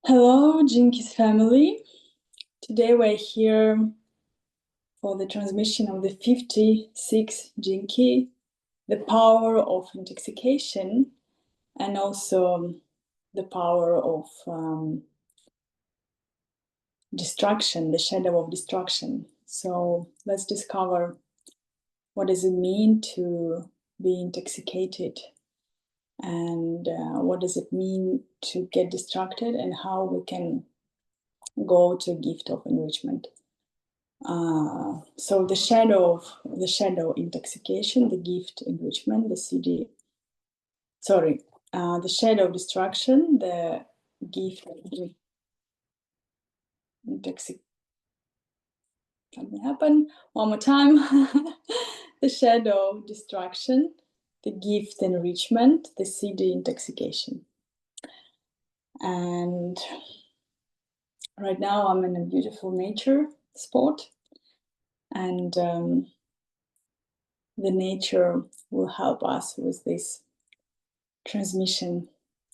Hello, Jinkies family. Today we're here for the transmission of the 56 Jinki, the power of intoxication, and also the power of destruction, the shadow of destruction. So let's discover what does it mean to be intoxicated, and what does it mean to get distracted, and how we can go to a gift of enrichment. So the shadow intoxication, the gift enrichment, the CD. Sorry, the shadow destruction, the gift intoxication. Something happen. One more time. The shadow destruction, the gift enrichment, the CD intoxication. And right now I'm in a beautiful nature spot, and the nature will help us with this transmission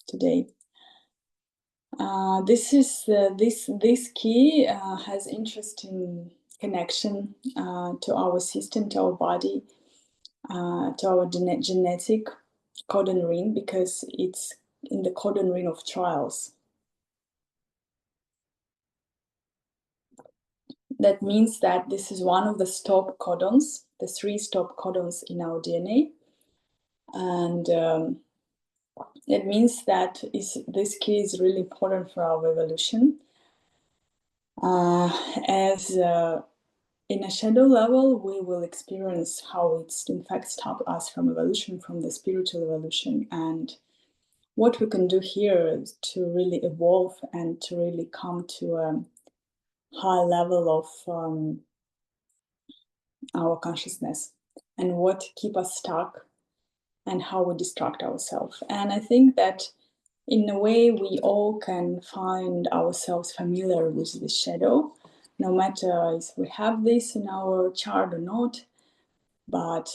today. This key has interesting connection to our system, to our body, to our genetic codon ring, because it's in the codon ring of trials. That means that this is one of the stop codons, the 3 stop codons in our DNA, and it means that this key is really important for our evolution. As in a shadow level, we will experience how it's in fact stopped us from evolution, from the spiritual evolution. And what we can do here is to really evolve and to really come to a high level of our consciousness, and what keep us stuck and how we distract ourselves. And I think that in a way we all can find ourselves familiar with this shadow, no matter if we have this in our chart or not. But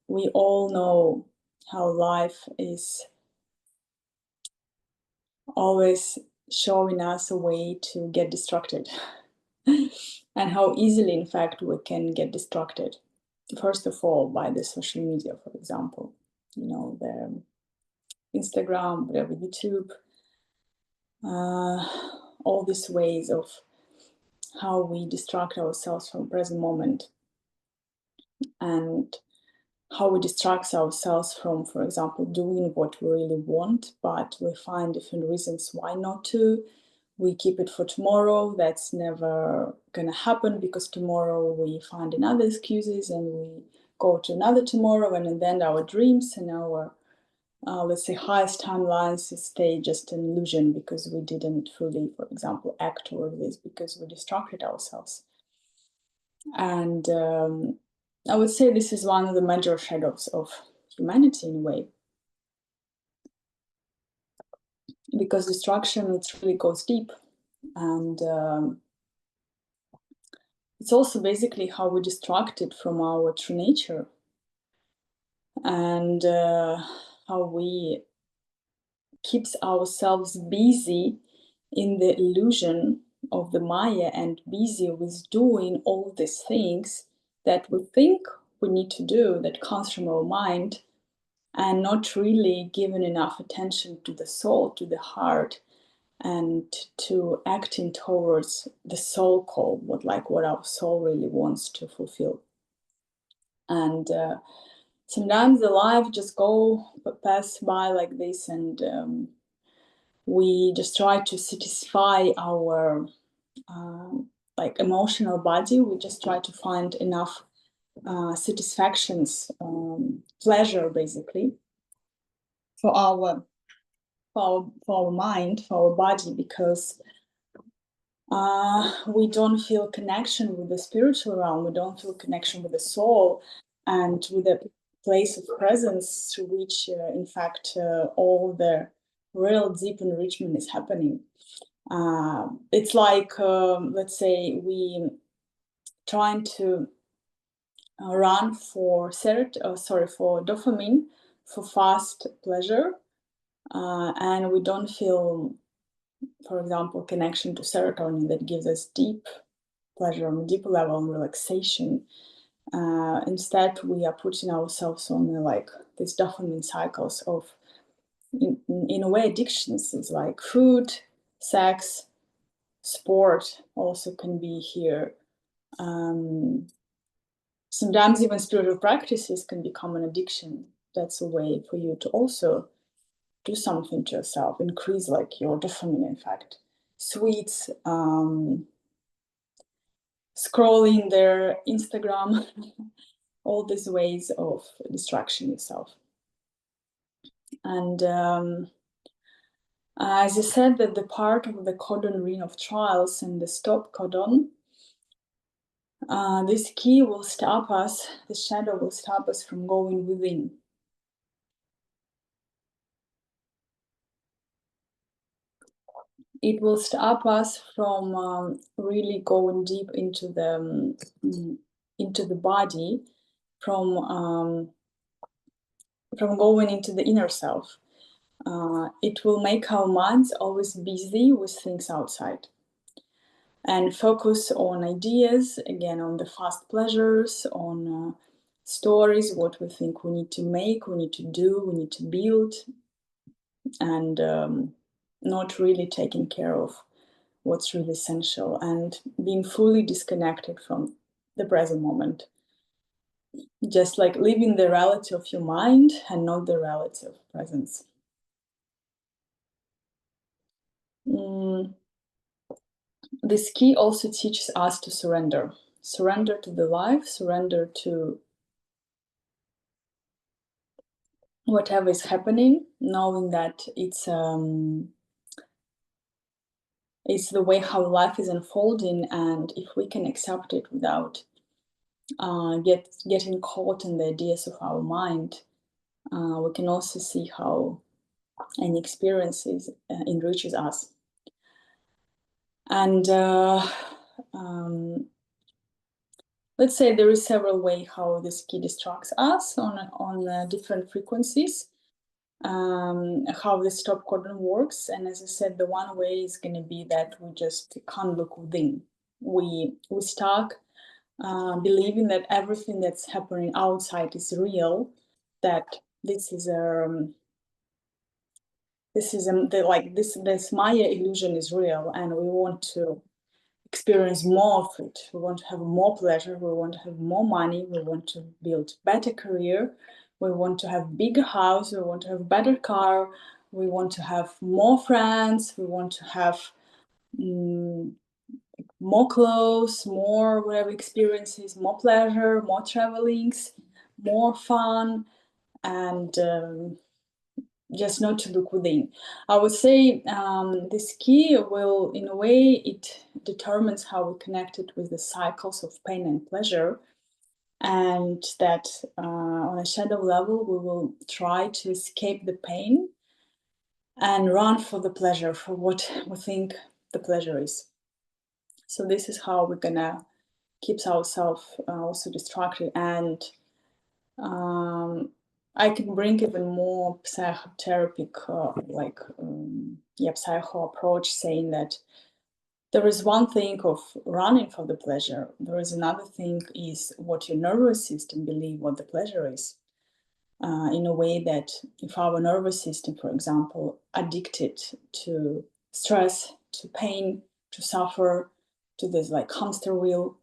we all know how life is always showing us a way to get distracted and how easily, in fact, we can get distracted. First of all, by the social media, for example, the Instagram, whatever, YouTube, all these ways of how we distract ourselves from present moment, and how we distract ourselves from, for example, doing what we really want, but we find different reasons why not to. We keep it for tomorrow. That's never gonna happen, because tomorrow we find another excuses and we go to another tomorrow, and then our dreams and our let's say highest timelines stay just an illusion, because we didn't fully, for example, act toward this, because we distracted ourselves. And I would say this is one of the major shadows of humanity in a way, because distraction, it really goes deep, and it's also basically how we distracted from our true nature, and how we keeps ourselves busy in the illusion of the Maya, and busy with doing all these things that we think we need to do, that comes from our mind, and not really giving enough attention to the soul, to the heart, and to acting towards the soul call, what our soul really wants to fulfill. And sometimes the life just pass by like this, and we just try to satisfy our like emotional body. We just try to find enough satisfactions, pleasure, basically, for our mind, for our body, because we don't feel connection with the spiritual realm. We don't feel connection with the soul and with the place of presence through which, in fact, all the real deep enrichment is happening. It's like, let's say, we trying to run for dopamine, for fast pleasure, and we don't feel for example, connection to serotonin that gives us deep pleasure on a deep level and relaxation. Instead, we are putting ourselves on like these dopamine cycles of, in a way, addictions. It's like food, sex, sport also can be here. Sometimes even spiritual practices can become an addiction. That's a way for you to also do something to yourself, increase like your dopamine, in fact. Sweets, scrolling their Instagram, all these ways of distraction yourself. And as I said, that the part of the codon ring of trials and the stop codon, this key will stop us, the shadow will stop us from going within. It will stop us from really going deep into the body, from going into the inner self. It will make our minds always busy with things outside and focus on ideas, again, on the fast pleasures, on stories, what we think we need to make, we need to do, we need to build, and not really taking care of what's really essential and being fully disconnected from the present moment. Just like living the reality of your mind and not the reality of presence. This key also teaches us to surrender. Surrender to the life, surrender to whatever is happening, knowing that it's the way how life is unfolding, and if we can accept it without getting caught in the ideas of our mind, we can also see how any experiences enriches us. And let's say there is several ways how this key distracts us on different frequencies. How the stop codon works, and as I said, the one way is going to be that we just can't look within. We start believing that everything that's happening outside is real, that this Maya illusion is real, and we want to experience more of it. We want to have more pleasure, we want to have more money, we want to build better career, we want to have bigger house, we want to have better car, we want to have more friends, we want to have more clothes, more whatever experiences, more pleasure, more travelings, more fun, and just not to look within. I would say this key will, in a way, it determines how we connect it with the cycles of pain and pleasure, and that on a shadow level, we will try to escape the pain and run for the pleasure, for what we think the pleasure is. So this is how we're gonna keep ourselves also distracted. And I can bring even more psychotherapeutic, psycho approach, saying that there is one thing of running for the pleasure. There is another thing is what your nervous system believe what the pleasure is. In a way that if our nervous system, for example, addicted to stress, to pain, to suffer, to this like hamster wheel,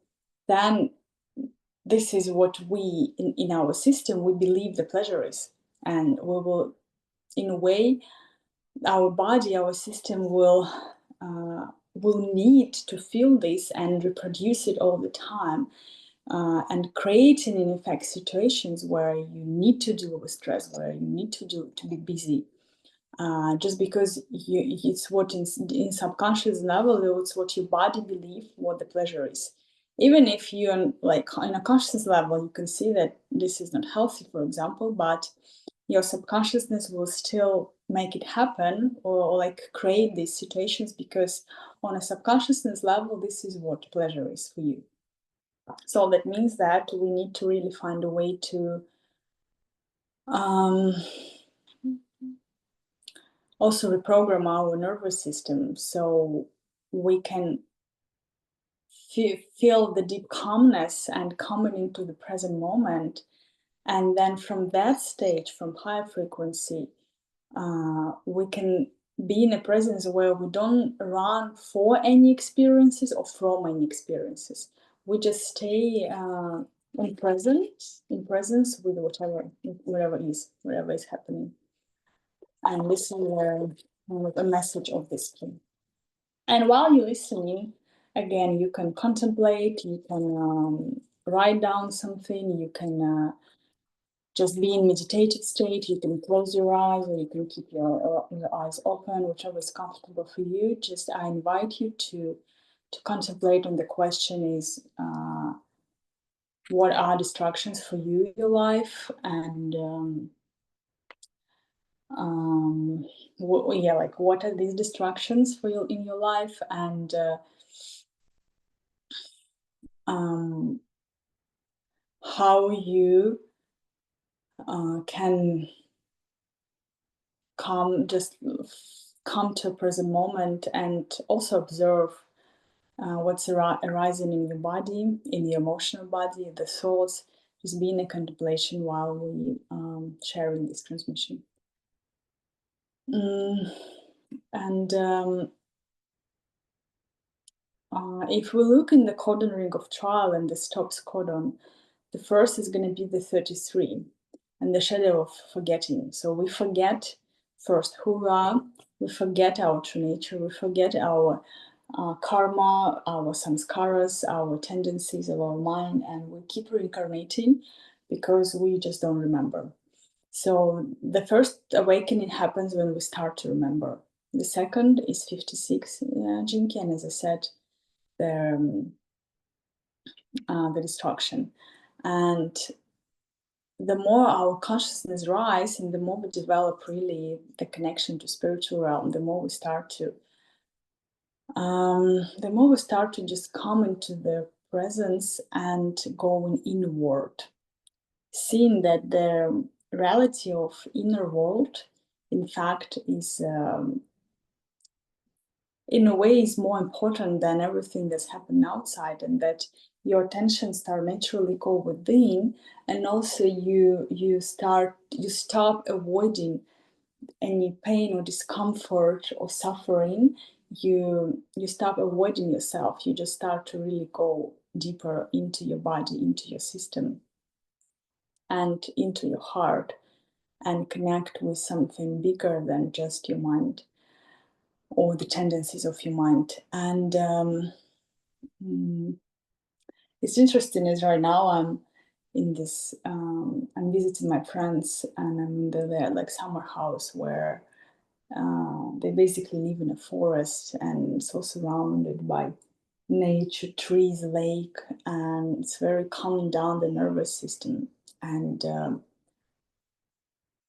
then this is what we, in our system, we believe the pleasure is. And we will, in a way, our body, our system will need to feel this and reproduce it all the time, and creating, in effect, situations where you need to deal with stress, where you need to be busy. Just because it's what in subconscious level, it's what your body believes what the pleasure is. Even if you're like in a conscious level, you can see that this is not healthy, for example, but your subconsciousness will still make it happen, or like create these situations, because on a subconsciousness level, this is what pleasure is for you. So that means that we need to really find a way to also reprogram our nervous system, so we can feel the deep calmness and coming into the present moment. And then from that stage, from higher frequency, we can be in a presence where we don't run for any experiences or from any experiences. We just stay in presence with whatever is happening. And listen a message of this key. And while you're listening, again, you can contemplate, you can write down something, you can just be in meditative state, you can close your eyes or you can keep your eyes open, whichever is comfortable for you. Just I invite you to contemplate on the question is, what are distractions for you in your life? And what are these distractions for you in your life? And how you can come to a present moment and also observe what's arising in your body, in your emotional body, the thoughts, just being a contemplation while we sharing this transmission. And if we look in the codon ring of trial and the stops codon, the first is going to be the 33 and the shadow of forgetting. So we forget first who we are, we forget our true nature, we forget our karma, our samskaras, our tendencies of our mind, and we keep reincarnating because we just don't remember. So the first awakening happens when we start to remember. The second is 56 Jinki, and as I said, the destruction. And the more our consciousness rise and the more we develop really the connection to spiritual realm, the more we start to just come into the presence and going inward, seeing that the reality of inner world, in fact, is in a way is more important than everything that's happening outside, and that your attention start naturally go within, and also you stop avoiding any pain or discomfort or suffering. You stop avoiding yourself. You just start to really go deeper into your body, into your system, and into your heart, and connect with something bigger than just your mind or the tendencies of your mind. And it's interesting is right now I'm in this I'm visiting my friends, and I'm in their like summer house where they basically live in a forest, and so surrounded by nature, trees, lake, and it's very calming down the nervous system. And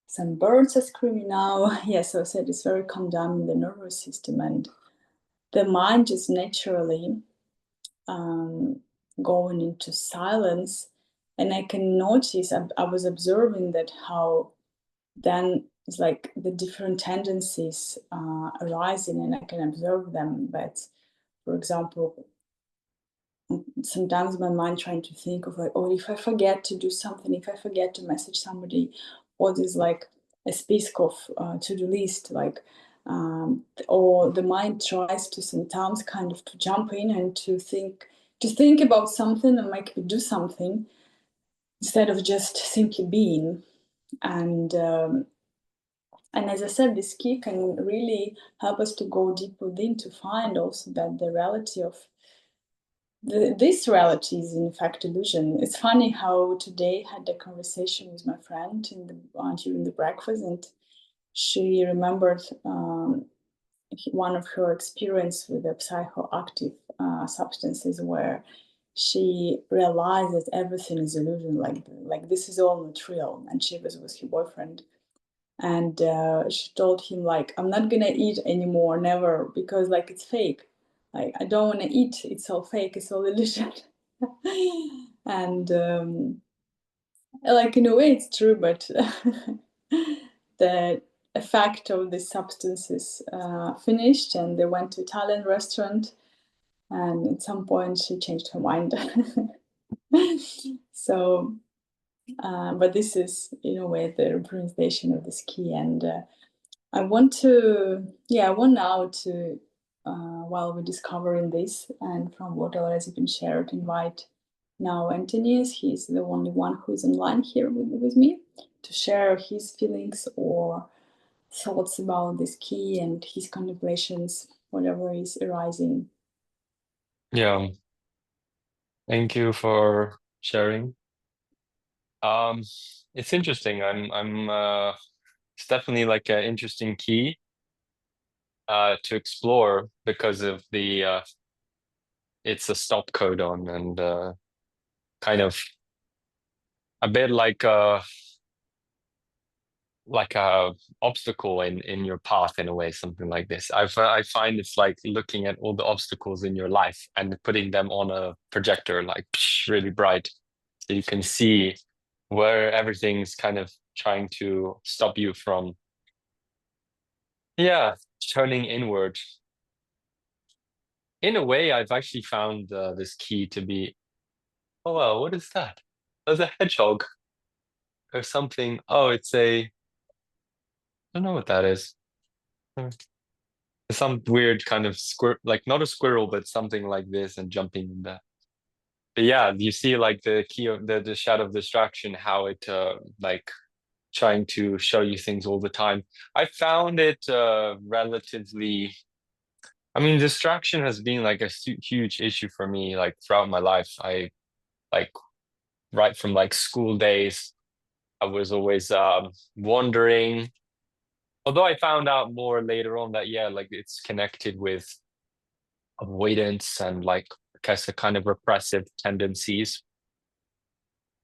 some birds are screaming now. Yeah, so I said it's very calm down in the nervous system, and the mind just naturally going into silence. And I can notice, I was observing that how then it's like the different tendencies arising, and I can observe them. But for example, sometimes my mind trying to think of like, oh, if I forget to do something, if I forget to message somebody, or there's like a spisk of to-do list, like or the mind tries to sometimes kind of to jump in and to think about something and make me do something instead of just simply being. And as I said, this key can really help us to go deep within, to find also that the reality of this reality is in fact illusion. It's funny how today I had a conversation with my friend during the breakfast, and she remembered one of her experience with the psychoactive substances, where she realized that everything is illusion, like this is all not real. And she was with her boyfriend, and she told him like, I'm not gonna eat anymore, never, because like it's fake. Like I don't want to eat, it's all fake, it's all illusion. And like in a way it's true, but that effect of the substances finished, and they went to Italian restaurant, and at some point she changed her mind. So, but this is in a way the representation of this key, and I want now to, while we're discovering this, and from what already been shared, invite now Anthony. He's the only one who is online here with me to share his feelings or thoughts about this key and his contemplations, whatever is arising. Yeah, thank you for sharing. It's interesting. It's definitely like an interesting key to explore because of the it's a stop codon and kind of a bit like a obstacle in your path in a way, something like this. I find it's like looking at all the obstacles in your life and putting them on a projector, like really bright, so you can see where everything's kind of trying to stop you from, yeah, turning inward. In a way, I've actually found this key to be, oh well, what is that? There's a hedgehog or something. Oh, I don't know what that is. Hmm. Some weird kind of squir like not a squirrel, but something like this and jumping in there. But yeah, you see like the key of the shadow of distraction, how it like trying to show you things all the time. I found it relatively, I mean, distraction has been like a huge issue for me like throughout my life. I like right from like school days, I was always wandering. Although I found out more later on that yeah, like it's connected with avoidance and like I guess a kind of repressive tendencies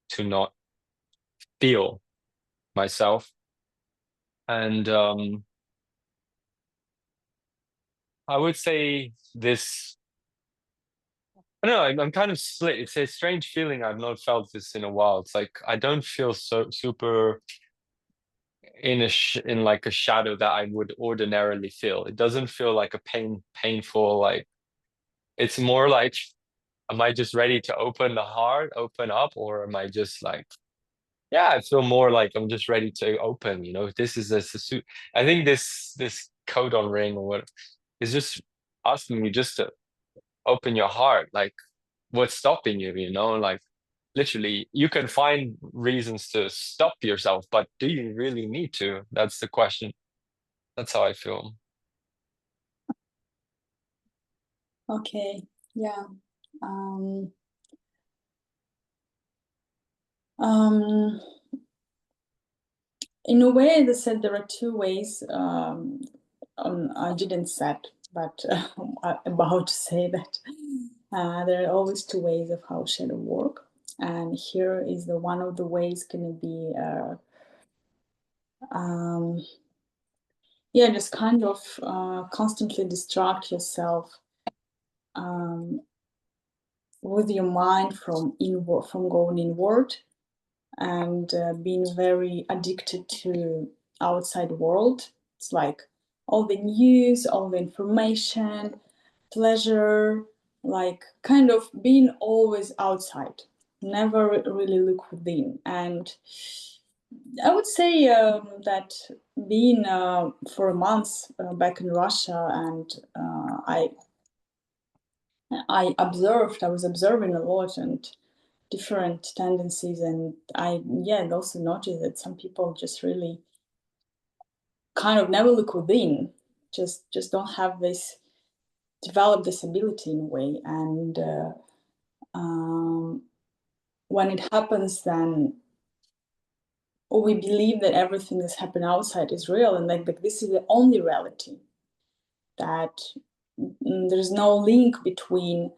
to not feel myself. And I would say this, I don't know, I'm kind of split. It's a strange feeling. I've not felt this in a while. It's like I don't feel so super in like a shadow that I would ordinarily feel. It doesn't feel like a painful like it's more like am I just ready to open the heart, open up, or am I just like yeah, I feel more like I'm just ready to open, you know. This is a suit. I think this codon ring or what is just asking you just to open your heart. Like what's stopping you, you know? Like literally you can find reasons to stop yourself, but do you really need to? That's the question. That's how I feel. Okay, yeah. Um, um, in a way, they said there are two ways. I didn't said, but I'm about to say that there are always two ways of how shadow work, and here is the one of the ways going to be, yeah, just kind of constantly distract yourself with your mind from inward, from going inward, and being very addicted to outside world. It's like all the news, all the information, pleasure, like kind of being always outside, never really look within. And I would say that being for a month back in Russia, and I was observing a lot and different tendencies, and I also noticed that some people just really kind of never look within, just don't have this develop this ability in a way, and um, when it happens, then we believe that everything that's happening outside is real, and like this is the only reality, that there's no link between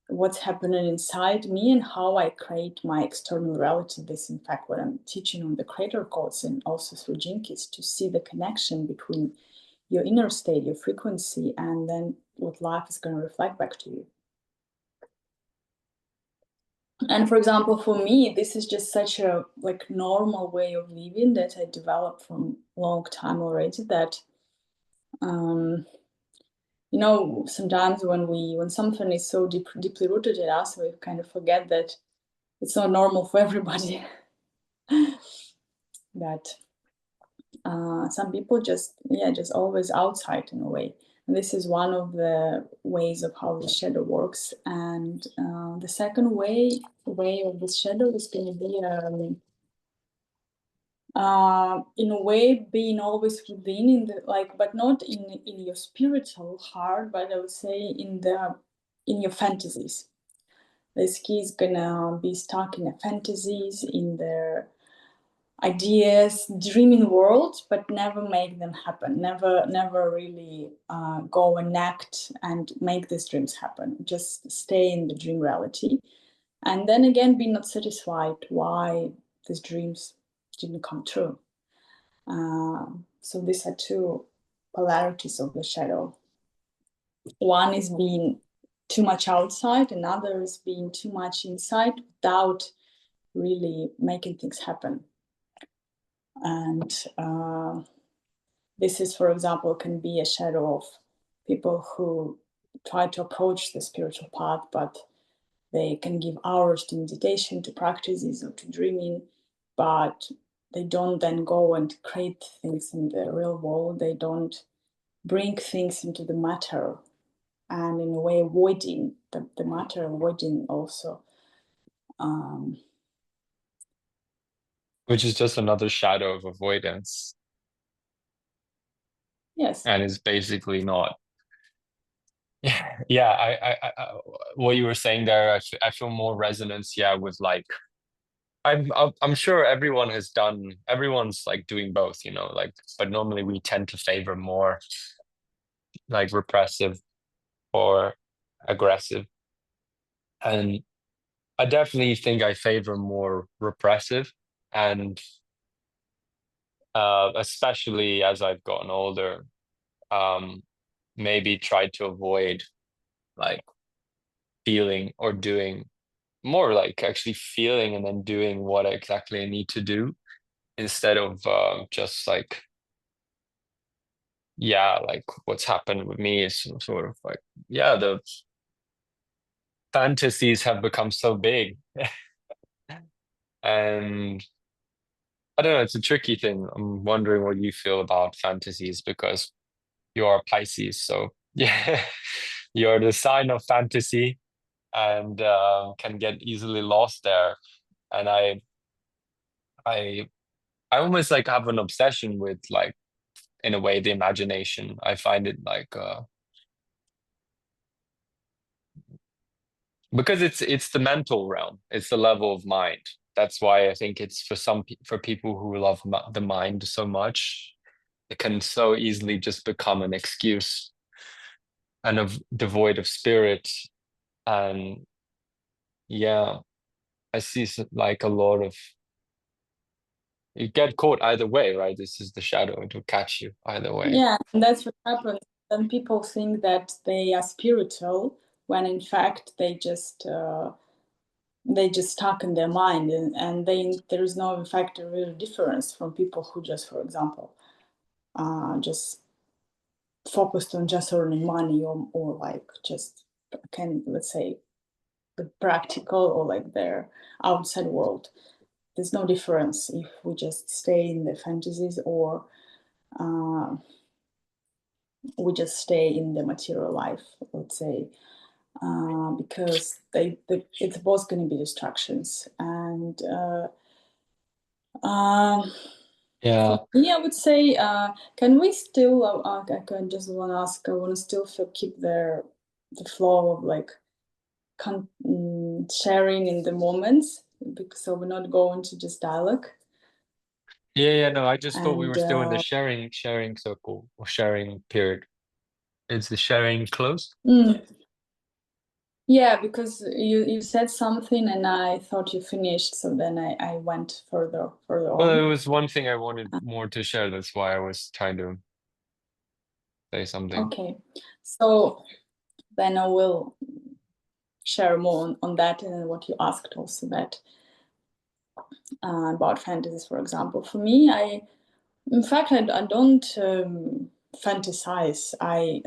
what's happening inside me and how I create my external reality. This, in fact, what I'm teaching on the creator codes and also through Jinkies, to see the connection between your inner state, your frequency, and then what life is going to reflect back to you. And for example, for me, this is just such a like normal way of living that I developed from long time already. That um, sometimes when something is so deeply rooted in us, we kind of forget that it's not normal for everybody. That some people just always outside in a way. And this is one of the ways of how the shadow works. And the second way of the shadow is going to be in a way being always within, in the like, but not in your spiritual heart, but I would say in your fantasies. This key is gonna be stuck in the fantasies, in their ideas, dreaming world, but never make them happen. Never really go and act and make these dreams happen. Just stay in the dream reality, and then again, be not satisfied why these dreams didn't come true. So these are two polarities of the shadow. One is being too much outside, another is being too much inside without really making things happen. And this is, for example, can be a shadow of people who try to approach the spiritual path, but they can give hours to meditation, to practices, or to dreaming, but they don't then go and create things in the real world. They don't bring things into the matter, and in a way avoiding the matter, avoiding also. Um, Which is just another shadow of avoidance, yes. and is basically not. Yeah, yeah. What you were saying there, I feel more resonance. Yeah, with like I'm sure everyone's like doing both, like, but normally we tend to favor more like repressive or aggressive. And I definitely think I favor more repressive, and especially as I've gotten older, um, maybe try to avoid like feeling or doing more, like actually feeling and then doing what exactly I need to do instead of just like, yeah, like what's happened with me is sort of like, yeah, the fantasies have become so big. And I don't know, it's a tricky thing. I'm wondering what you feel about fantasies because you are Pisces. So yeah, you're the sign of fantasy and can get easily lost there. And I, I almost like have an obsession with like, in a way, the imagination. I find it like because it's the mental realm, it's the level of mind. That's why I think it's for people who love the mind so much, it can so easily just become an excuse and devoid of spirit. And yeah, I see like a lot of you get caught either way, right? This is the shadow, it will catch you either way. Yeah, and that's what happens. Then people think that they are spiritual when in fact they just stuck in their mind, and there is no in fact a real difference from people who just, for example, just focused on just earning money, or like just can, let's say, the practical or like their outside world. There's no difference if we just stay in the fantasies, or uh, we just stay in the material life, let's say, because it's both going to be distractions. And um, Yeah. for me, I would say, can we still? I can just want to ask. I want to still keep the flow of like sharing in the moments, because so we're not going to just dialogue. Yeah, yeah, no, I just thought we And were still in the sharing circle or sharing period. Is the sharing closed? mm, yeah, because you said something and I thought you finished, so then I went further Well, on. it was one thing I wanted more to share. That's why I was trying to say something. Okay, so then I will share more on that and what you asked also that about fantasies, for example. For me, in fact, I don't fantasize. I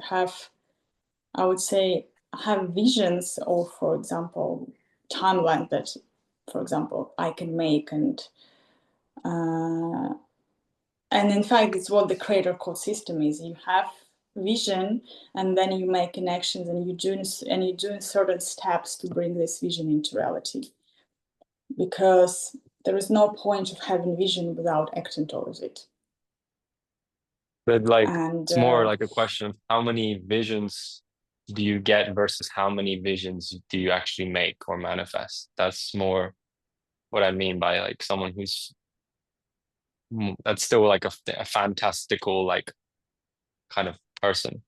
would say, have visions of, for example, timeline that, for example, I can make, uh, and in fact, it's what the creator code system is. You have vision, and then you make connections, and you're doing certain steps to bring this vision into reality. Because there is no point of having vision without acting towards it. But like, And it's more like a question of how many visions do you get versus how many visions do you actually make or manifest? That's more what I mean by like someone who's that's still like a fantastical like kind of person.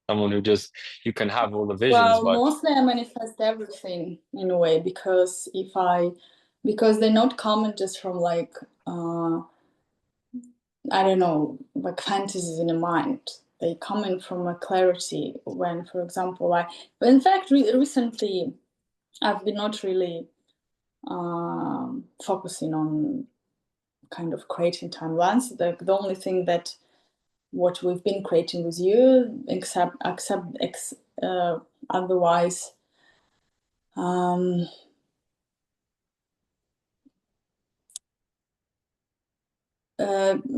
Someone who just you can have all the visions, well, but mostly I manifest everything in a way, because because they're not coming just from like I don't know, like fantasies in the mind. They coming from a clarity when, for example, but in fact, recently I've been not really focusing on kind of creating timelines. The only thing that what we've been creating with you, otherwise, um,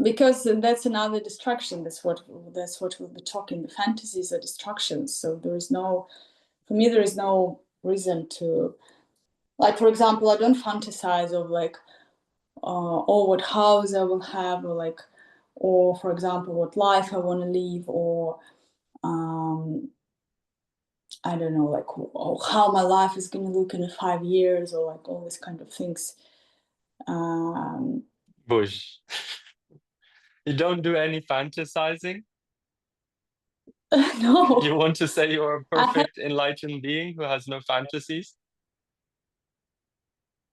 because that's another distraction. That's what we'll be talking. The fantasies are distractions. So for me, there is no reason to, like, for example, I don't fantasize of like, oh, what house I will have, or like, or for example, what life I want to live, or I don't know, like how my life is going to look in 5 years, or like all these kind of things. Um, bush. You don't do any fantasizing. no, You want to say you're a I have perfect enlightened being who has no fantasies?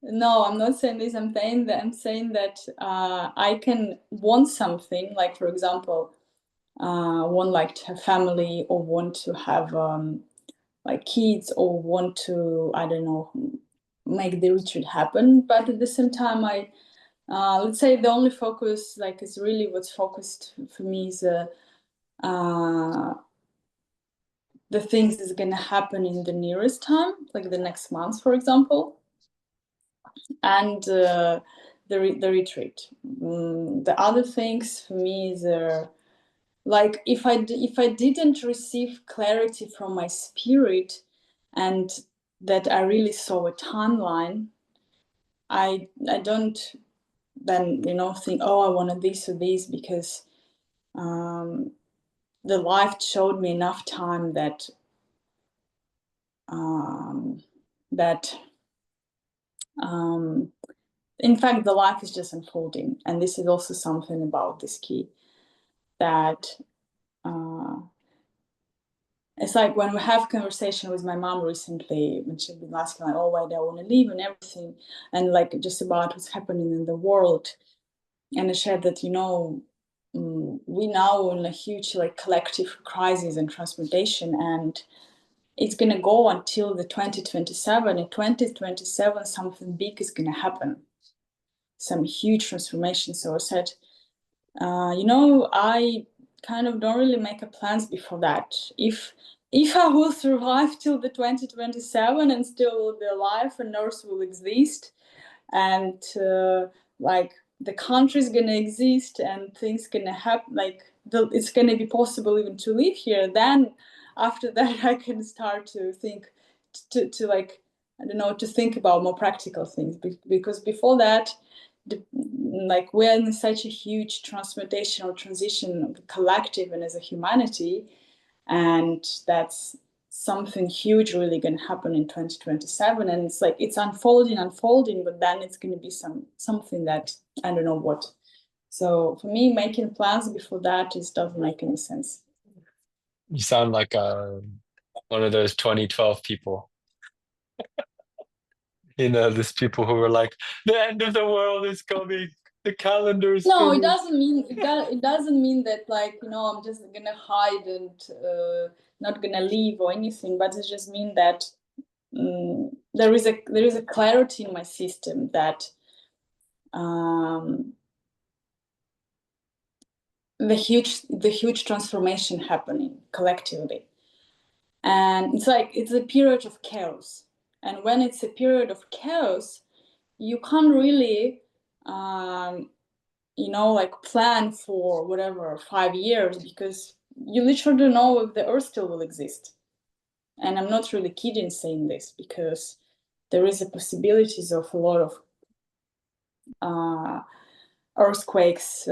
no. I'm not saying this. I'm saying that I can want something, like for example, want like to have family, or want to have like kids, or want to, I don't know, make the retreat happen. But at the same time, let's say the only focus, like, is really what's focused for me is uh, the things that's going to happen in the nearest time, like the next month, for example, and the retreat. The other things for me is like, if I didn't receive clarity from my spirit, and that I really saw a timeline, I don't then think, oh, I wanted this or this, because the life showed me enough time that um, that um, in fact the life is just unfolding. And this is also something about this key, that uh, it's like when we have conversation with my mom recently, when she's been asking like, oh, why do I want to leave and everything, and like just about what's happening in the world. And I shared that, we now in a huge like collective crisis and transmutation, and it's going to go until the 2027. In 2027, something big is going to happen, some huge transformation. So I said, I kind of don't really make a plans before that. If I will survive till the 2027 and still will be alive and Earth will exist, and like the country is gonna exist and things gonna happen, like it's gonna be possible even to live here, then after that I can start to think, to like, I don't know, to think about more practical things, because before that, like, we're in such a huge transmutational transition of the collective and as a humanity, and that's something huge really going to happen in 2027. And it's like it's unfolding, but then it's going to be something that I don't know what. So for me, making plans before that doesn't make any sense. You sound like one of those 2012 people. These people who were like, the end of the world is coming, the calendar is No, it finished. doesn't mean it doesn't mean that, like, I'm just gonna hide and not gonna leave or anything. But it just mean that there is a clarity in my system that the huge transformation happening collectively, and it's a period of chaos. And when it's a period of chaos, you can't really like plan for whatever 5 years, because you literally don't know if the earth still will exist. And I'm not really kidding saying this, because there is a possibilities of a lot of earthquakes,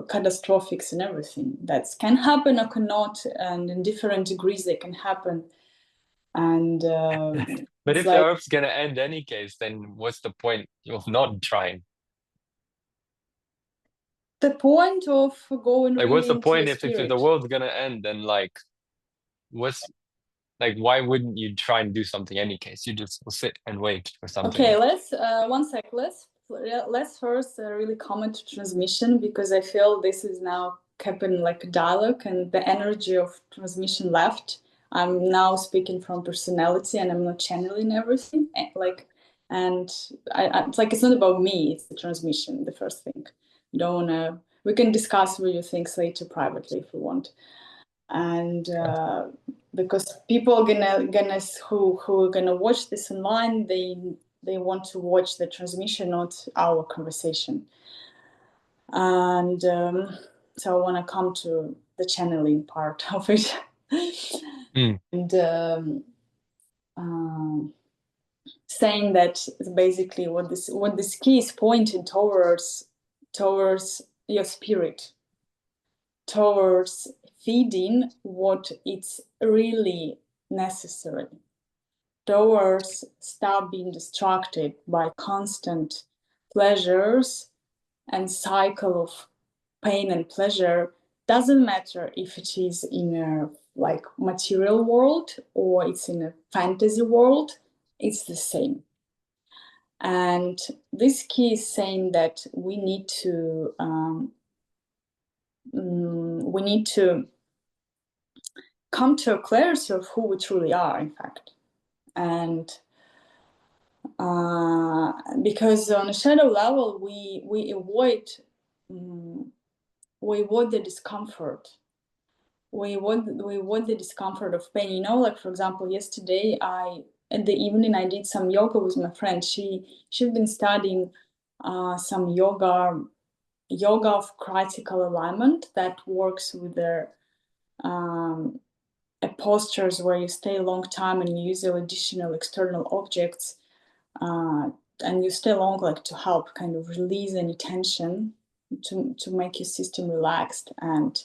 catastrophics, and everything that can happen or cannot, and in different degrees they can happen. And But it's if the like Earth's gonna end any case, then what's the point of not trying? the point of going Like, what's really the into the point if the spirit. world's gonna end? Then like, what's like, why wouldn't you try and do something any case? You just will sit and wait for Okay, something. let's 1 sec. Let's first really comment to transmission, because I feel this is now happening like a dialogue, and the energy of transmission left. I'm now speaking from personality, and I'm not channeling everything. Like, and it's like it's not about me. It's the transmission. The first thing. You don't wanna. We can discuss what you think later privately if you want. And because people gonna who are gonna watch this online, they want to watch the transmission, not our conversation. And so I want to come to the channeling part of it. Mm, And um, saying that basically what this key is pointing towards your spirit, towards feeding what it's really necessary, towards stop being distracted by constant pleasures and cycle of pain and pleasure. Doesn't matter if it is in a like material world or it's in a fantasy world, it's the same. And this key is saying that we need to come to a clarity of who we truly are, in fact. And because on a shadow level, we avoid the discomfort. We avoid the discomfort of pain. You know, like for example, yesterday in the evening I did some yoga with my friend. She's been studying some yoga of critical alignment that works with their postures where you stay a long time and you use additional external objects, and you stay long, like to help kind of release any tension, to make your system relaxed. And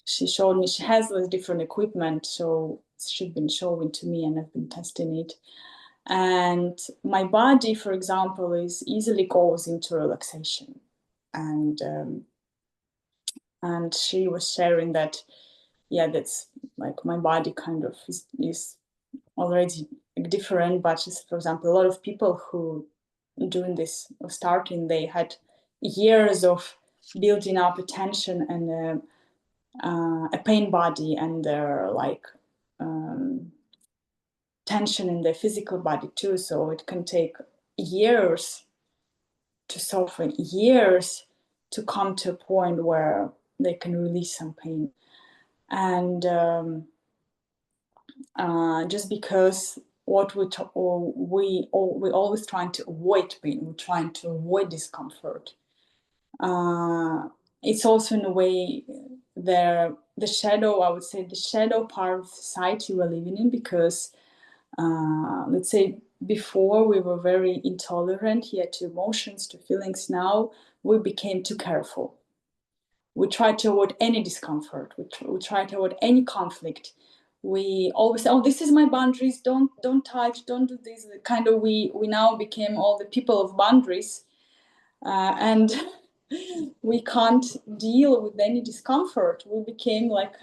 she showed me she has this different equipment, so she's been showing to me, and I've been testing it. And my body, for example, is easily goes into relaxation. And she was sharing that, yeah, that's like my body kind of is already different. But just, for example, a lot of people who doing this or starting, they had years of building up attention and a pain body, and their like tension in their physical body too. So it can take years to soften, years to come to a point where they can release some pain. And just because what we always trying to avoid pain, we're trying to avoid discomfort. It's also in a way the shadow, I would say, the shadow part of society we're living in, because let's say before we were very intolerant here to emotions, to feelings. Now we became too careful. We try to avoid any discomfort. We try to avoid any conflict. We always say, "Oh, this is my boundaries. Don't touch. Don't do this." Kind of we now became all the people of boundaries, and we can't deal with any discomfort. We became like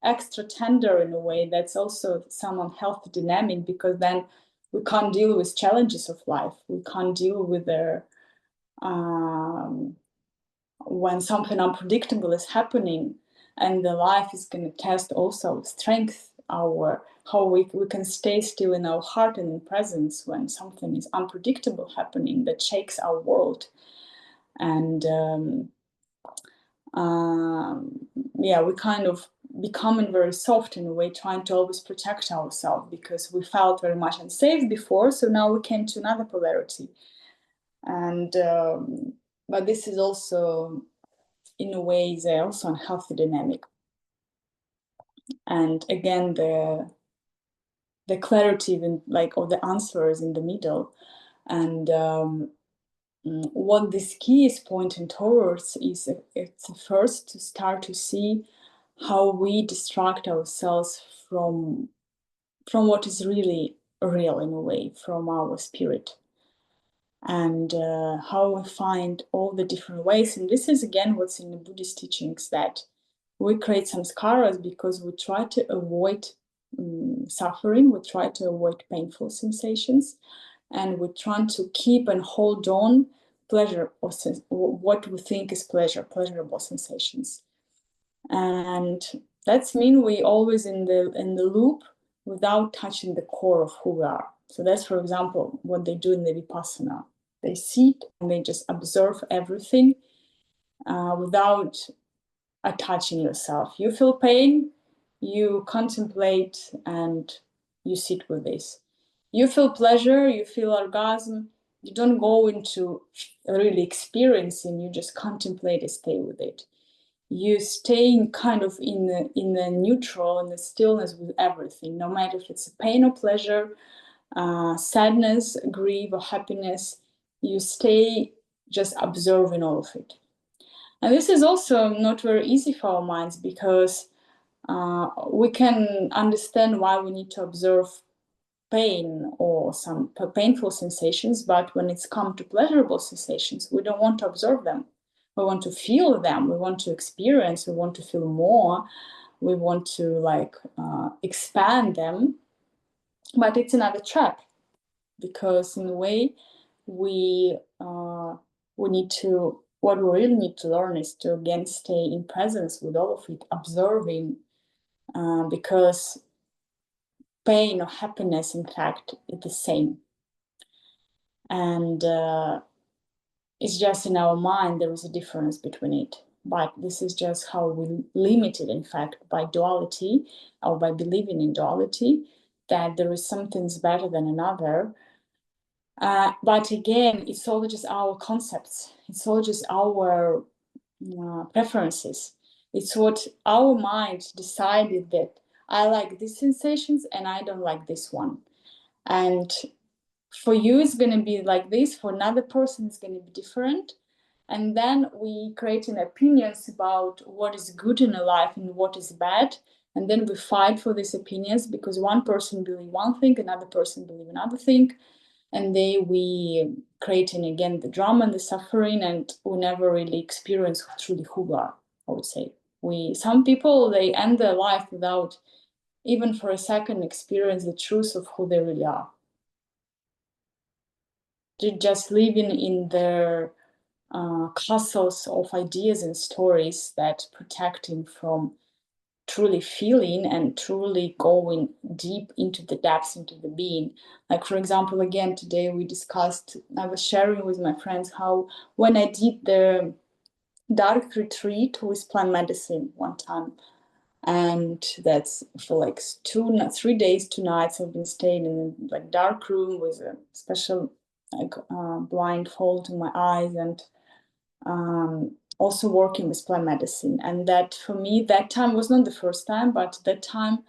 extra tender in a way. That's also some unhealthy dynamic, because then we can't deal with challenges of life. We can't deal with their when something unpredictable is happening, and the life is going to test also strength our how we can stay still in our heart and in presence when something is unpredictable happening that shakes our world. And yeah, we kind of becoming very soft in a way, trying to always protect ourselves because we felt very much unsafe before. So now we came to another polarity. And but this is also, in a way, is also a healthy dynamic. And again, the clarity in like or the answers in the middle. And what this key is pointing towards is it's first to start to see how we distract ourselves from what is really real, in a way, from our spirit, and how we find all the different ways. And this is again what's in the Buddhist teachings, that we create samskaras because we try to avoid suffering, we try to avoid painful sensations, and we try to keep and hold on pleasure or what we think is pleasurable sensations. And that's mean we always in the loop without touching the core of who we are. So that's, for example, what they do in the Vipassana. They sit and they just observe everything without attaching yourself. You feel pain, you contemplate and you sit with this. You feel pleasure, you feel orgasm, you don't go into really experiencing, you just contemplate and stay with it. You stay kind of in the neutral, in the stillness with everything, no matter if it's pain or pleasure, sadness, grief, or happiness. You stay just observing all of it. And this is also not very easy for our minds, because we can understand why we need to observe pain or some painful sensations, but when it's come to pleasurable sensations, we don't want to observe them. We want to feel them, we want to experience, we want to feel more, we want to like expand them. But it's another trap, because in a way we need to, what we really need to learn is to again stay in presence with all of it, observing, because pain or happiness, in fact, is the same. And it's just in our mind there is a difference between it. But this is just how we limit it, in fact, by duality or by believing in duality, that there is something's better than another. But again, it's all just our concepts. It's all just our preferences. It's what our mind decided, that I like these sensations and I don't like this one. And for you, it's going to be like this. For another person, it's going to be different. And then we create an opinions about what is good in a life and what is bad. And then we fight for these opinions because one person believes one thing, another person believes another thing. And we creating again the drama and the suffering, and we never really experience truly who we are. I would say some people, they end their life without even for a second experience the truth of who they really are. They're just living in their castles of ideas and stories that protect him from truly feeling and truly going deep into the depths, into the being. Like, for example, again, today we discussed, I was sharing with my friends how when I did the dark retreat with plant medicine one time, and that's for like 3 days, 2 nights, I've been staying in a like dark room with a special like blindfold in my eyes, and also working with plant medicine. And that for me, that time was not the first time, but that time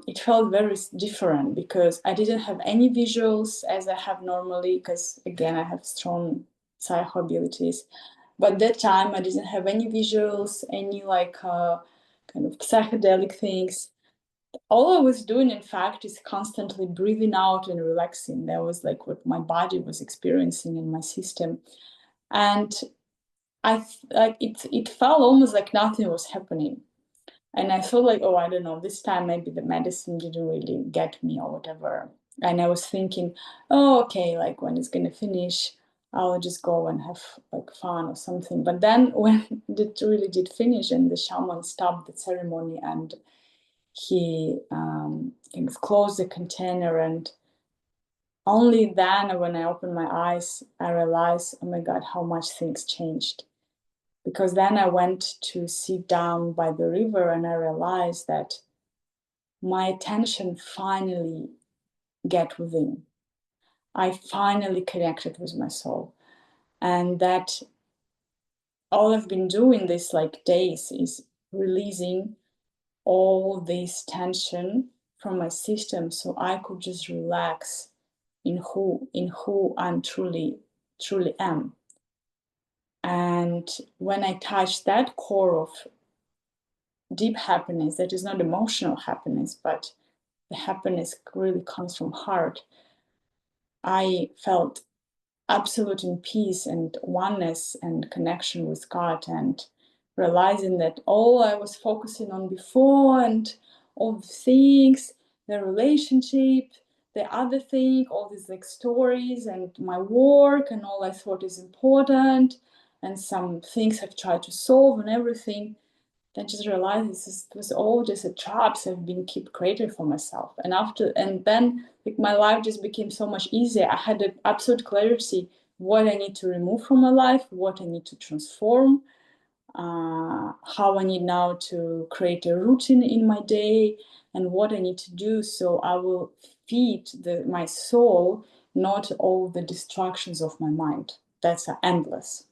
it felt very different, because I didn't have any visuals as I have normally, because again, I have strong psycho abilities. But that time I didn't have any visuals, any like kind of psychedelic things. All I was doing, in fact, is constantly breathing out and relaxing. That was like what my body was experiencing in my system. And it felt almost like nothing was happening. And I felt like, oh, I don't know, this time maybe the medicine didn't really get me or whatever. And I was thinking, oh, okay, like when it's gonna finish, I'll just go and have like fun or something. But then when it really did finish and the shaman stopped the ceremony, and he kind of closed the container, and only then, when I opened my eyes, I realized, oh my God, how much things changed. Because then I went to sit down by the river and I realized that my attention finally get within. I finally connected with my soul. And that all I've been doing this like days is releasing all this tension from my system so I could just relax in who I'm truly am. And when I touch that core of deep happiness, that is not emotional happiness, but the happiness really comes from heart, I felt absolute in peace and oneness and connection with God, and realizing that all I was focusing on before and all the things, the relationship, the other thing, all these like stories and my work and all I thought is important, and some things I've tried to solve and everything, then just realized this was all just a traps I've been keep creating for myself. And then like my life just became so much easier. I had an absolute clarity what I need to remove from my life, what I need to transform, how I need now to create a routine in my day, and what I need to do so I will feed my soul, not all the distractions of my mind. That's endless.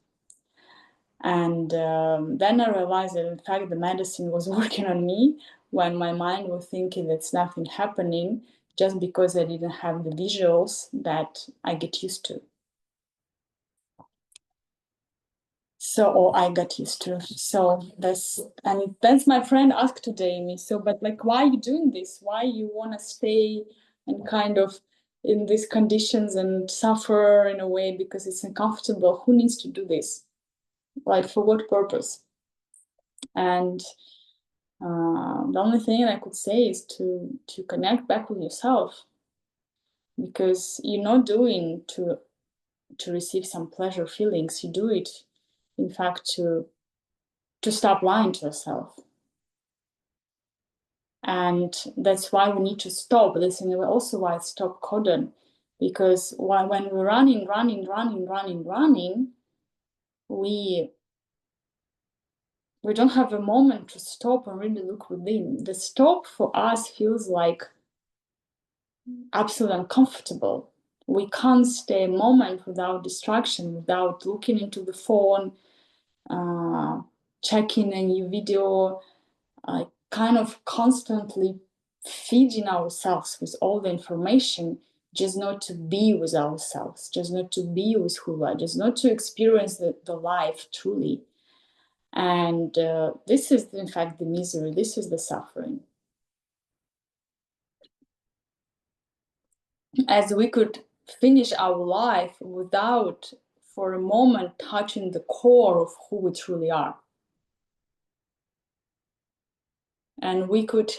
And then I realized that, in fact, the medicine was working on me when my mind was thinking that's nothing happening just because I didn't have the visuals that I get used to. So, or I got used to. So that's my friend asked today me. So, but like, why are you doing this? Why you want to stay and kind of in these conditions and suffer in a way because it's uncomfortable? Who needs to do this? Like, for what purpose? And the only thing I could say is to connect back with yourself, because you're not doing to receive some pleasure feelings. You do it, in fact, to stop lying to yourself. And that's why we need to stop. That's also why I stop codon, because when we're running, we don't have a moment to stop and really look within. The stop for us feels like absolutely uncomfortable. We can't stay a moment without distraction, without looking into the phone, checking a new video, kind of constantly feeding ourselves with all the information, just not to be with ourselves, just not to be with who we are, just not to experience the life truly. And this is, in fact, the misery, this is the suffering. As we could finish our life without, for a moment, touching the core of who we truly are. And we could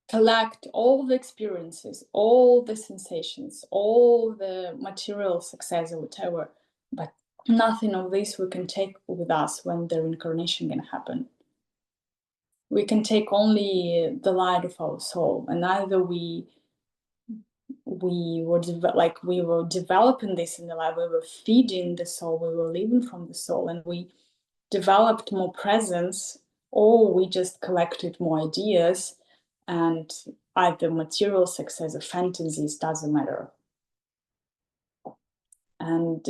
collect all the experiences, all the sensations, all the material success or whatever, but nothing of this we can take with us when the reincarnation can happen. We can take only the light of our soul, and either we were developing this in the life, we were feeding the soul, we were living from the soul, and we developed more presence, or we just collected more ideas, and either material success or fantasies, doesn't matter. And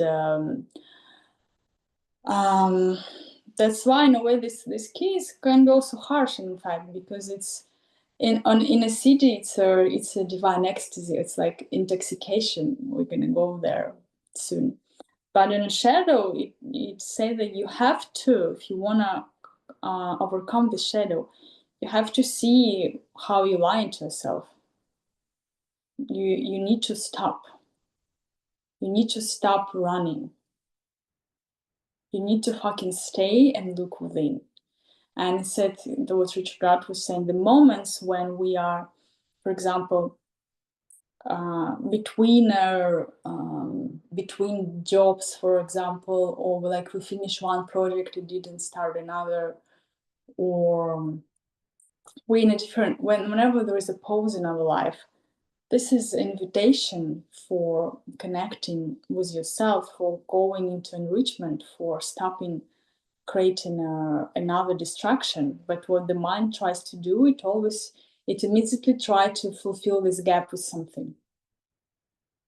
that's why, in a way, this case can be also harsh, in fact, because it's in a city, it's a divine ecstasy. It's like intoxication. We're gonna go there soon. But in a shadow, it say that you have to, if you wanna overcome the shadow, you have to see how you lie to yourself. You need to stop. You need to stop running. You need to fucking stay and look within. And it said, what Richard Gart was saying, the moments when we are, for example, between jobs, for example, or like we finish one project, we didn't start another, or we're in a different, whenever there is a pause in our life, this is an invitation for connecting with yourself, for going into enrichment, for stopping creating another distraction. But what the mind tries to do, it immediately tries to fulfill this gap with something.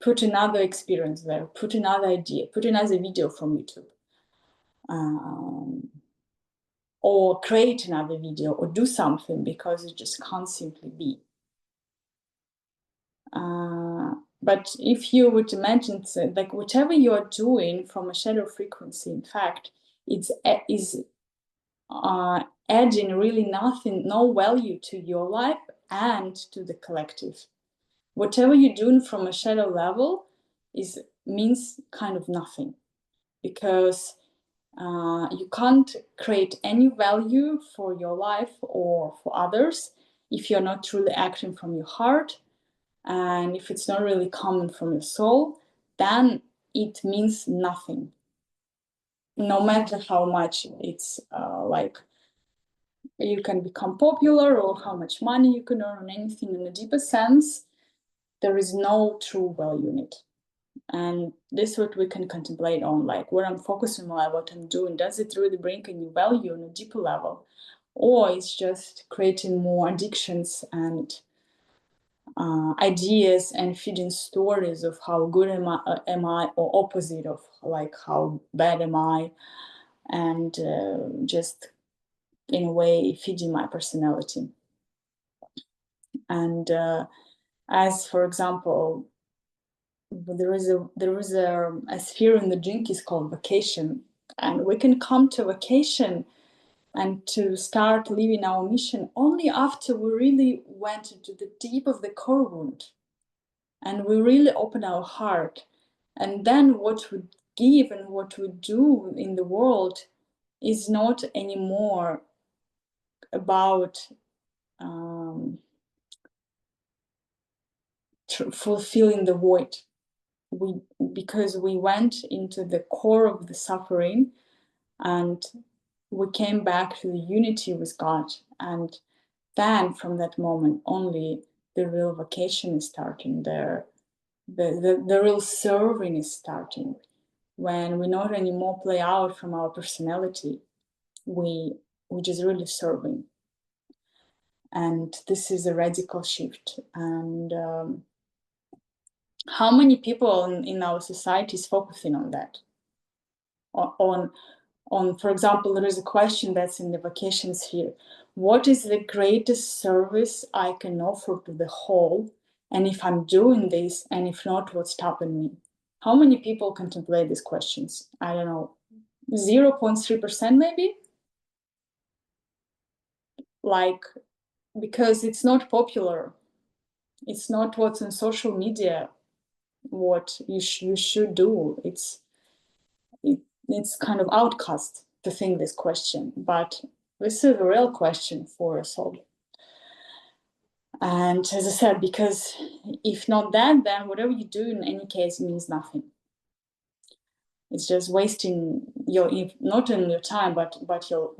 Put another experience there, put another idea, put another video from YouTube. Or create another video or do something, because it just can't simply be. But if you would imagine, like whatever you are doing from a shadow frequency, in fact, is adding really nothing, no value to your life and to the collective. Whatever you're doing from a shadow level means kind of nothing, because you can't create any value for your life or for others if you're not truly acting from your heart, and if it's not really coming from your soul, then it means nothing. No matter how much it's like you can become popular or how much money you can earn on anything, in a deeper sense, there is no true value in it. And this is what we can contemplate on, like what I'm focusing on, what I'm doing. Does it really bring a new value on a deeper level? Or it's just creating more addictions and ideas and feeding stories of how good am I, or opposite of like how bad am I, and just in a way feeding my personality. And as for example, there is a sphere in the drink is called vacation, and we can come to vacation and to start living our mission only after we really went into the deep of the core wound and we really open our heart. And then what we give and what we do in the world is not anymore about fulfilling the void. Because we went into the core of the suffering, and we came back to the unity with God. And then from that moment only, the real vocation is starting there. The real serving is starting, when we not anymore play out from our personality, we just really serving. And this is a radical shift. And how many people in our society is focusing on that? On, for example, there is a question that's in the vacation sphere. What is the greatest service I can offer to the whole? And if I'm doing this, and if not, what's stopping me? How many people contemplate these questions? I don't know, 0.3% maybe? Like, because it's not popular. It's not what's in social media, what you should do. It's kind of outcast to think this question, but this is a real question for us all. And as I said, because if not that, then whatever you do in any case means nothing. It's just wasting your, not only your time, but your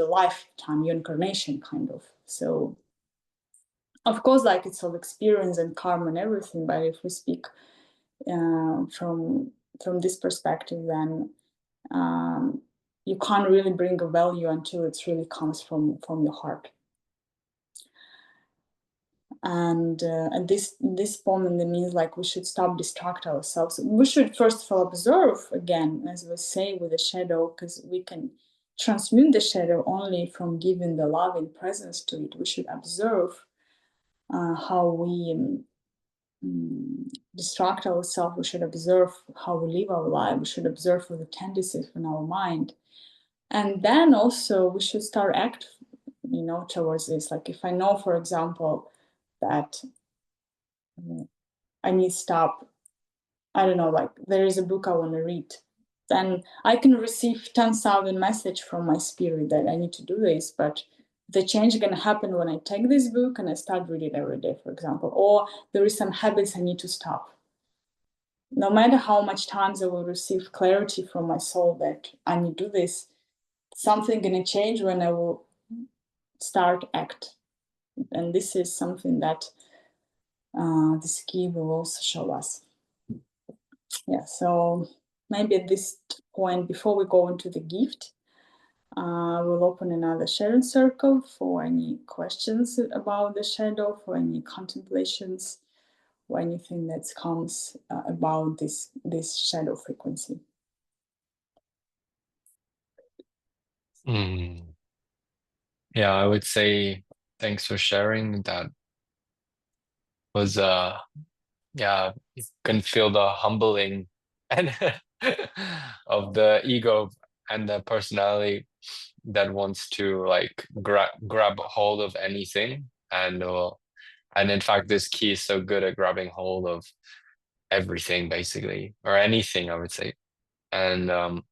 lifetime, your incarnation, kind of. So of course, like it's all experience and karma and everything, but if we speak from this perspective, then you can't really bring a value until it really comes from your heart. And at this moment, it means like we should stop distract ourselves. We should first of all observe, again, as we say, with the shadow, because we can transmute the shadow only from giving the loving presence to it. We should observe how we distract ourselves. We should observe how we live our life. We should observe the tendencies in our mind. And then also we should start act, towards this. Like if I know, for example, that I need to stop, I don't know, like there is a book I want to read, then I can receive 10,000 messages from my spirit that I need to do this, but the change is going to happen when I take this book and I start reading every day, for example. Or there is some habits I need to stop. No matter how much times I will receive clarity from my soul that I need to do this, something going to change when I will start act. And this is something that this key will also show us. Yeah, so maybe at this point, before we go into the gift, we'll open another sharing circle for any questions about the shadow, for any contemplations, or anything that comes about this shadow frequency. Yeah, I would say thanks for sharing. That was yeah, you can feel the humbling and of the ego and the personality that wants to like grab hold of anything, and in fact this key is so good at grabbing hold of everything basically, or anything I would say. And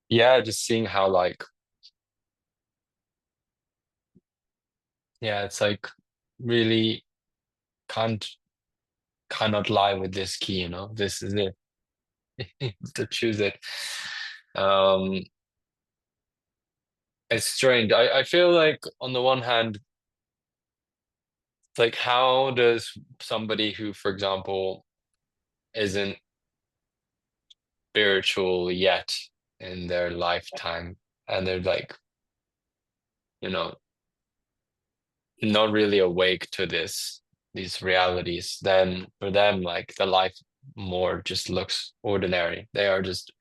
yeah, just seeing how like, yeah, it's like really can't cannot lie with this key, you know, this is it. To choose it. um it's strange. I feel like on the one hand, like how does somebody who, for example, isn't spiritual yet in their lifetime, and they're like, you know, not really awake to these realities, then for them like the life more just looks ordinary. They are just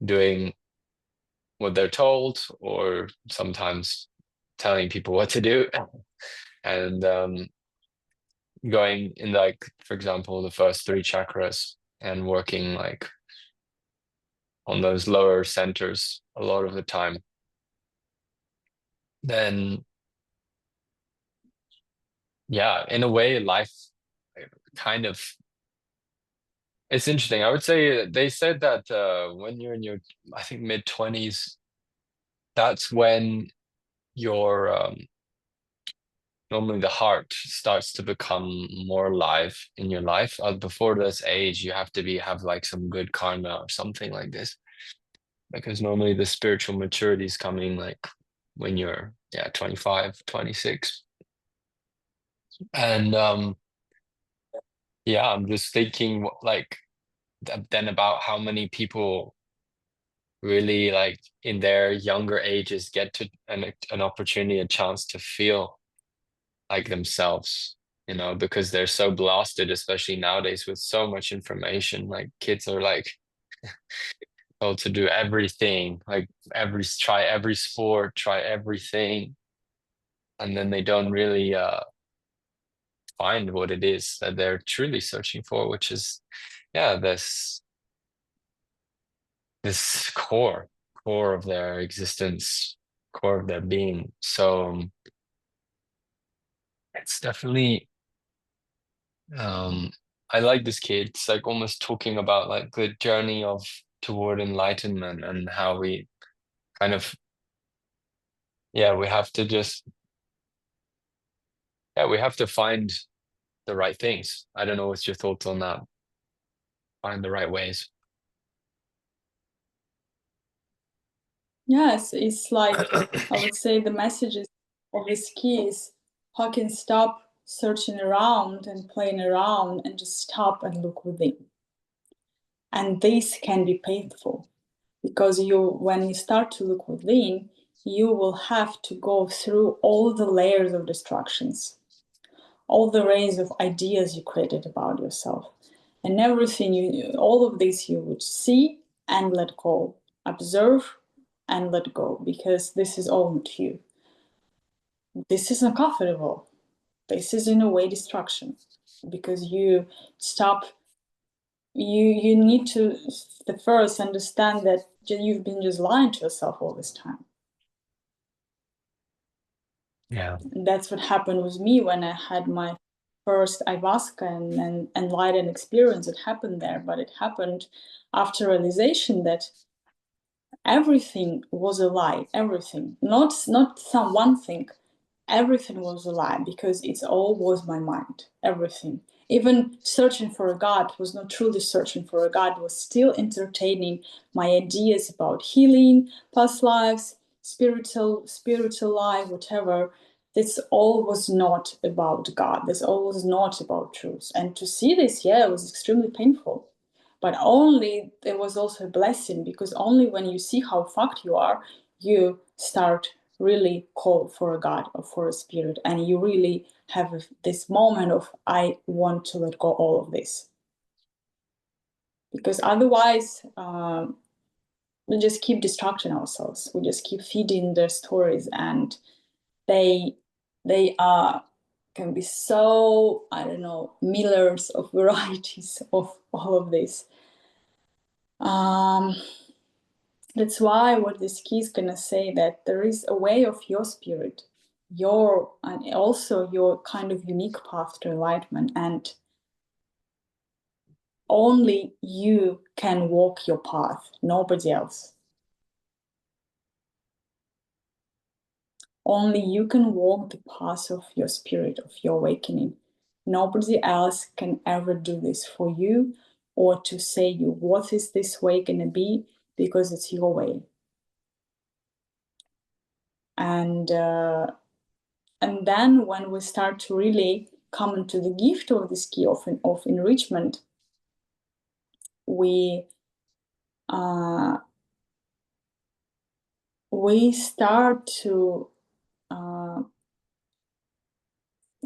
doing what they're told, or sometimes telling people what to do, and going in like, for example, the first three chakras and working like on those lower centers a lot of the time, then yeah, in a way, life kind of, it's interesting. I would say they said that when you're in your, I think, mid-20s, that's when your normally the heart starts to become more alive in your life. Before this age, you have to have like some good karma or something like this, because normally the spiritual maturity is coming like when you're, yeah, 25, 26. And yeah, I'm just thinking like then about how many people really like in their younger ages get to an opportunity, a chance to feel like themselves, you know, because they're so blasted, especially nowadays with so much information. Like kids are like told to do everything, like try every sport, try everything, and then they don't really find what it is that they're truly searching for, which is, yeah, this core of their existence, core of their being. So it's definitely, um I like this kid. It's like almost talking about like the journey of toward enlightenment, and how we kind of, yeah, we have to just, yeah, we have to find the right things. I don't know, what's your thoughts on that? Find the right ways. Yes, it's like I would say the messages of this key is how can stop searching around and playing around and just stop and look within. And this can be painful because when you start to look within, you will have to go through all the layers of distractions, all the rays of ideas you created about yourself, and everything all of this you would see and let go, observe and let go, because this is all not you. This is uncomfortable. This is in a way destruction, because you stop. You need to the first understand that you've been just lying to yourself all this time. Yeah. And that's what happened with me when I had my first ayahuasca and enlightened experience. It happened there, but it happened after realization that everything was a lie. Everything, not some one thing. Everything was a lie, because it's all was my mind. Everything, even searching for a god, was not truly searching for a god. Was still entertaining my ideas about healing, past lives, spiritual life, whatever. this all was not about God. This all was not about truth. And to see this, yeah, it was extremely painful. But only there was also a blessing, because only when you see how fucked you are, you start really call for a God or for a spirit, and you really have this moment of, I want to let go all of this. Because otherwise, we just keep distracting ourselves. We just keep feeding their stories, and they are can be so, I don't know, millions of varieties of all of this. That's why what this key is gonna say, that there is a way of your spirit, your, and also your kind of unique path to enlightenment, and only you can walk your path, nobody else. Only you can walk the path of your spirit, of your awakening. Nobody else can ever do this for you, or to say you what is this way gonna be, because it's your way. And then when we start to really come into the gift of this key of enrichment, we start to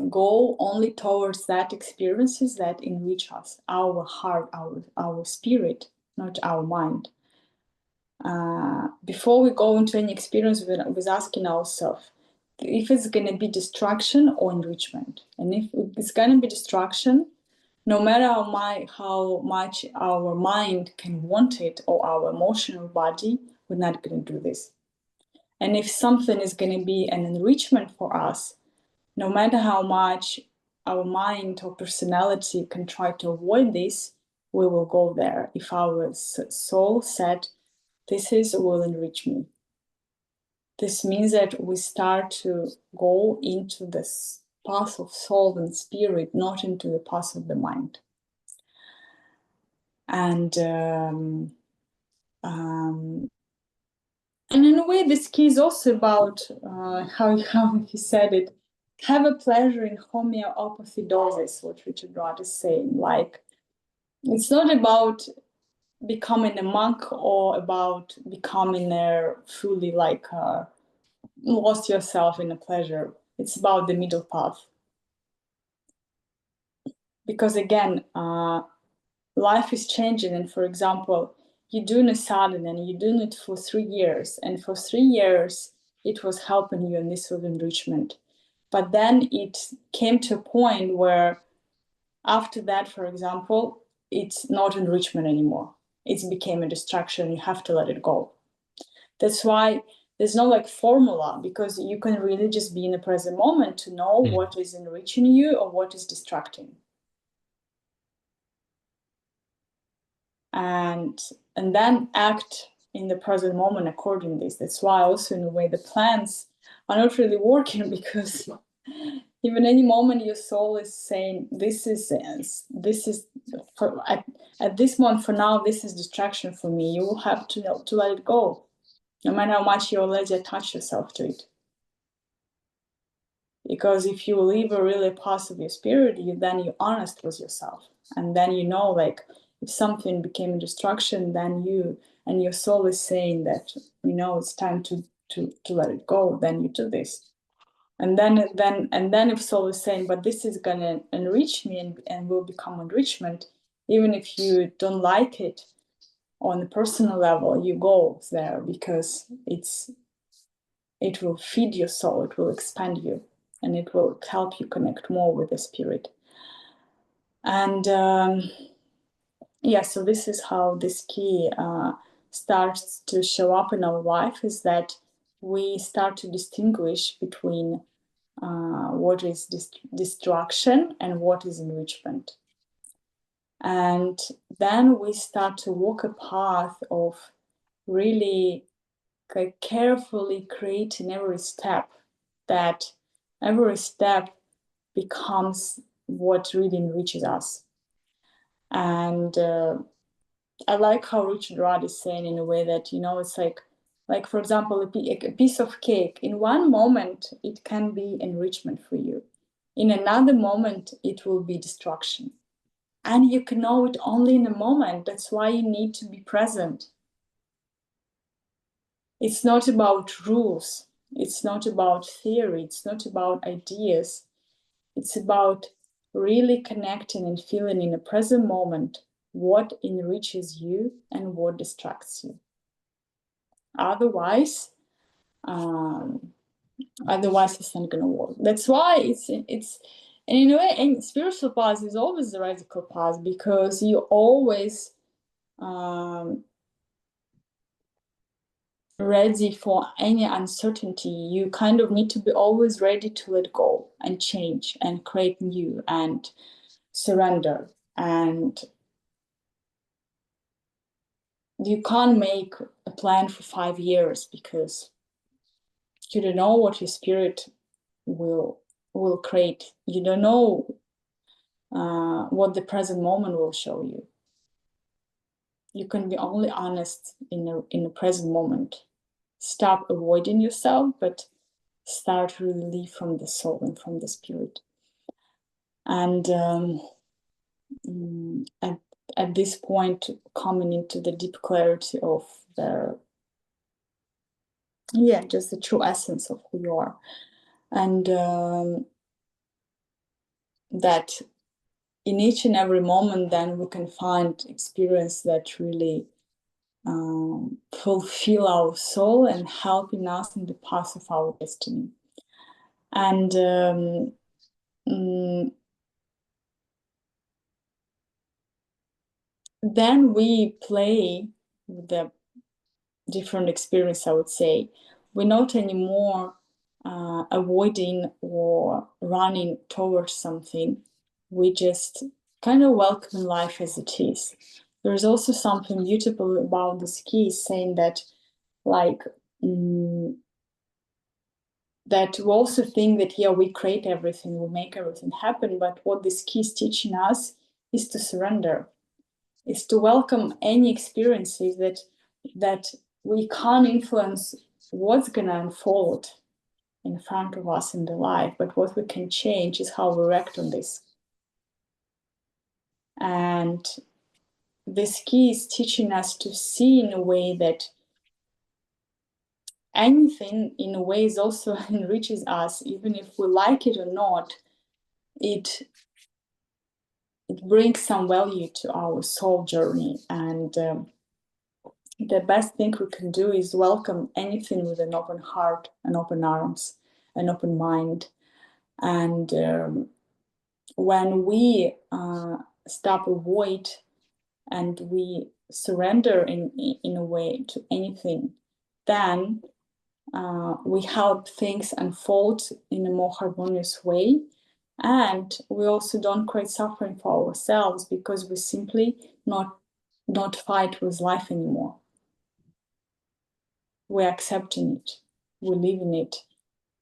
go only towards that experiences that enrich us, our heart, our spirit, not our mind. Before we go into any experience, with asking ourselves if it's going to be distraction or enrichment. And if it's going to be distraction, no matter how much our mind can want it, or our emotional body, we're not going to do this. And if something is going to be an enrichment for us, no matter how much our mind or personality can try to avoid this, we will go there. If our soul said, this will enrich me. This means that we start to go into this path of soul and spirit, not into the path of the mind. And in a way, this key is also about how he said it, have a pleasure in homeopathy doses, what Richard Rudd is saying. Like, it's not about becoming a monk or about becoming a fully lost yourself in a pleasure. It's about the middle path. Because again, life is changing. And for example, you're doing a sadhana and you're doing it for 3 years. And for 3 years, it was helping you, and this was enrichment. But then it came to a point where after that, for example, it's not enrichment anymore. It became a distraction. You have to let it go. That's why there's no like formula, because you can really just be in the present moment to know what is enriching you or what is distracting. And then act in the present moment according to this. That's why also in a way the plans are not really working, because even any moment your soul is saying this is for, at this moment, for now, this is distraction for me, you will have to know to let it go, no matter how much you already attach yourself to it. Because if you live a really positive spirit, then you're honest with yourself, and then you know, like, if something became a distraction, then you and your soul is saying that, it's time to let it go, then you do this. And then if soul is saying, but this is gonna enrich me and will become enrichment, even if you don't like it on a personal level, you go there, because it will feed your soul, it will expand you, and it will help you connect more with the spirit. And so this is how this key starts to show up in our life, is that we start to distinguish between what is distraction and what is enrichment. And then we start to walk a path of really carefully creating every step, that every step becomes what really enriches us. And I like how Richard Rudd is saying in a way that, it's like Like, for example, a piece of cake. In one moment, it can be enrichment for you. In another moment, it will be destruction. And you can know it only in a moment. That's why you need to be present. It's not about rules. It's not about theory. It's not about ideas. It's about really connecting and feeling in a present moment what enriches you and what distracts you. Otherwise, it's not going to work. That's why it's and in a way, and spiritual path is always the radical path, because you always ready for any uncertainty. You kind of need to be always ready to let go and change and create new and surrender. And you can't make a plan for 5 years, because you don't know what your spirit will create. You don't know what the present moment will show you. You can be only honest in the present moment. Stop avoiding yourself, but start really live from the soul and from the spirit. And at this point, coming into the deep clarity of just the true essence of who you are. And that in each and every moment, then we can find experience that really fulfill our soul and helping us in the path of our destiny. And then we play with the different experience, I would say. We're not anymore avoiding or running towards something. We just kind of welcome life as it is. There's also something beautiful about this key, saying that, like, that we also think that, we create everything, we make everything happen. But what this key is teaching us is to surrender, is to welcome any experiences that we can't influence what's going to unfold in front of us in the life, but what we can change is how we react on this. And this key is teaching us to see in a way that anything in a way is also enriches us, even if we like it or not. It brings some value to our soul journey. And the best thing we can do is welcome anything with an open heart and open arms, an open mind. And when we stop avoid and we surrender in a way to anything, then we help things unfold in a more harmonious way. And we also don't create suffering for ourselves, because we simply not fight with life anymore. We're accepting it, we live in it,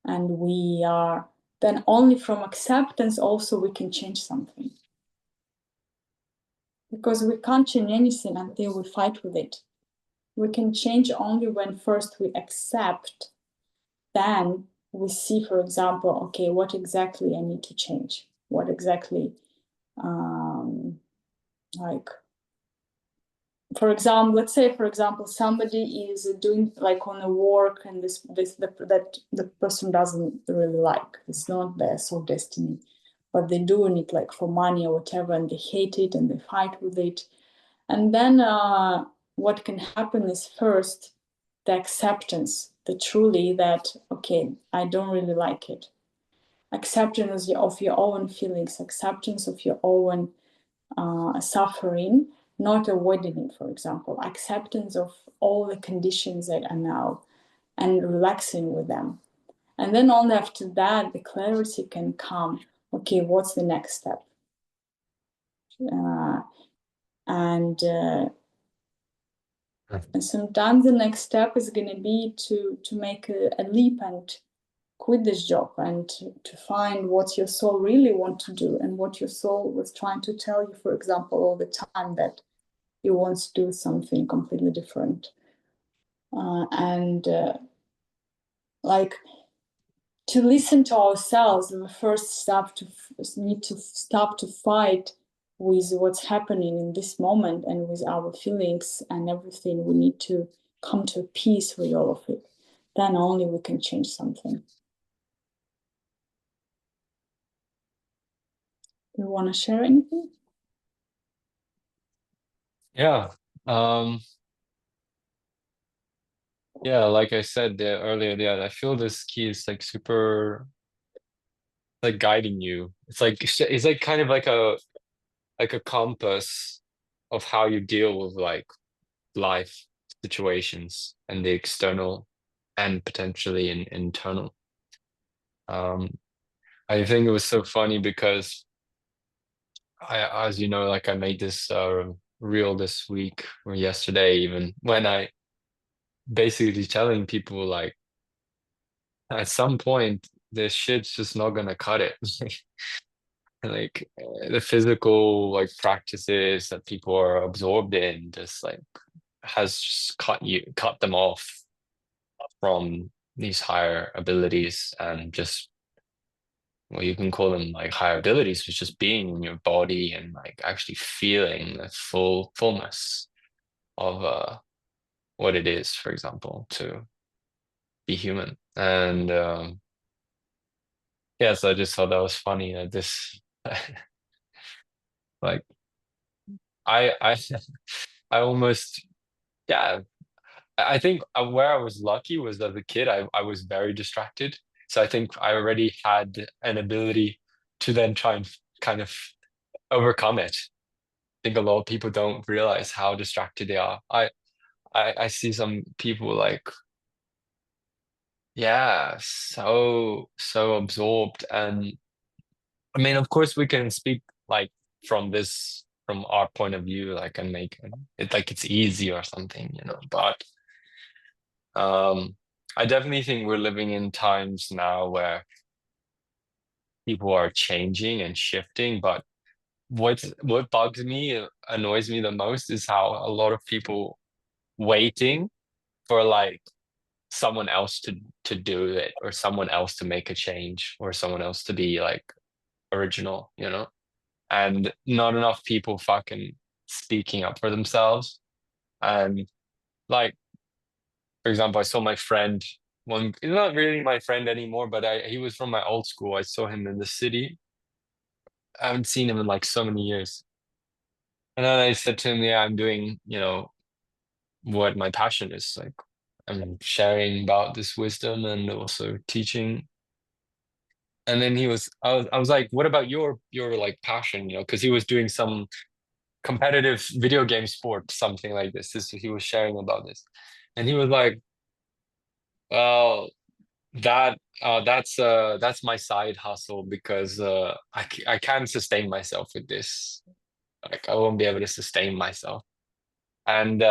and we are then only from acceptance also we can change something. Because we can't change anything until we fight with it. We can change only when first we accept, then we see, for example, okay, what exactly I need to change? What exactly, like, for example, let's say, for example, somebody is doing like on a work, and that the person doesn't really like. It's not their soul destiny, but they're doing it like for money or whatever, and they hate it and they fight with it. And then what can happen is, first, the acceptance, the truly that, okay, I don't really like it. Acceptance of your own feelings, acceptance of your own suffering, not avoiding it, for example, acceptance of all the conditions that are now, and relaxing with them. And then only after that, the clarity can come. Okay, what's the next step? And sometimes the next step is going to be to make a leap and quit this job, and to find what your soul really wants to do, and what your soul was trying to tell you, for example, all the time, that you want to do something completely different. and like to listen to ourselves. The first step to need to stop to fight with what's happening in this moment and with our feelings and everything. We need to come to peace with all of it. Then only we can change something. You want to share anything? Yeah. Um, yeah, like I said there earlier, yeah, I feel this key is like super like guiding you. It's like kind of like a compass of how you deal with like life situations and the external and potentially internal. Um, I think it was so funny because as you know, like I made this reel this week or yesterday even when I basically telling people like at some point this shit's just not gonna cut it. Like the physical like practices that people are absorbed in just like has just cut them off from these higher abilities and just well you can call them like higher abilities, which just being in your body and like actually feeling the fullness of what it is, for example, to be human. And yeah, so I just thought that was funny that this like I I almost yeah I think where I was lucky was that as a kid I was very distracted. So I think I already had an ability to then try and kind of overcome it. I think a lot of people don't realize how distracted they are. I see some people like yeah, so absorbed. And I mean, of course, we can speak like from our point of view, like and make it like it's easy or something, you know. But um, I definitely think we're living in times now where people are changing and shifting. But what bugs me, annoys me the most is how a lot of people waiting for like someone else to do it or someone else to make a change or someone else to be like original, you know? And not enough people fucking speaking up for themselves. And like, for example, I saw my friend one, he's not really my friend anymore, but he was from my old school. I saw him in the city. I haven't seen him in like so many years. And then I said to him, yeah, I'm doing, you know, what my passion is. Like I'm sharing about this wisdom and also teaching. And then I was like, what about your like passion, you know, because he was doing some competitive video game sport, something like this. He was sharing about this. And he was like, well, that's my side hustle because I can't sustain myself with this. Like I won't be able to sustain myself. And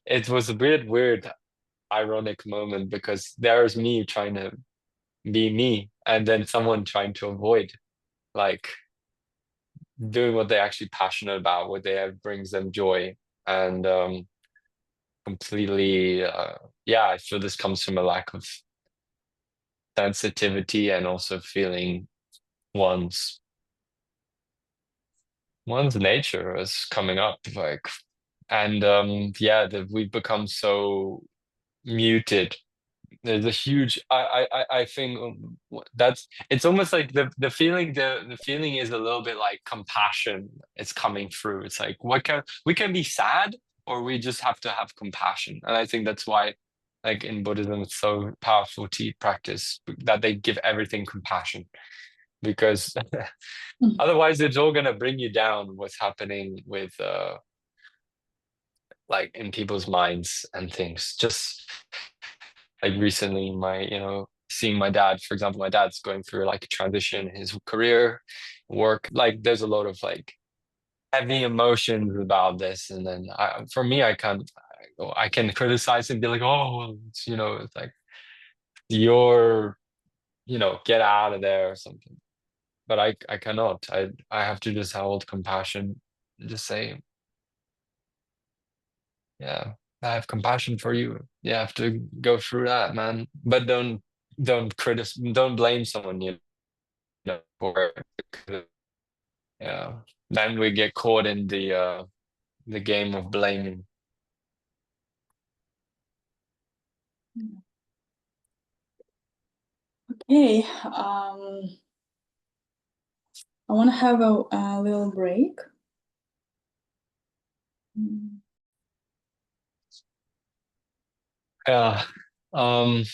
it was a weird, ironic moment because there's me trying to be me, and then someone trying to avoid like doing what they're actually passionate about, what they have brings them joy. And completely, yeah, I feel this comes from a lack of sensitivity and also feeling one's one's nature is coming up like and yeah that we've become so muted. There's a huge I think that's it's almost like the feeling is a little bit like compassion. It's coming through. It's like what can we can be sad or we just have to have compassion. And I think that's why like in Buddhism it's so powerful to practice that they give everything compassion because otherwise it's all gonna bring you down what's happening with like in people's minds and things. Just like recently my you know seeing my dad, for example, my dad's going through like a transition in his career work, like there's a lot of like heavy emotions about this. And then for me I can criticize and be like oh well, it's, you know it's like you're you know get out of there or something. But I cannot. I have to just hold compassion and just say yeah I have compassion for you. You have to go through that, man. But don't blame someone, for it. Because, yeah. Then we get caught in the game of blaming. Okay, I want to have a little break. Yeah. Um,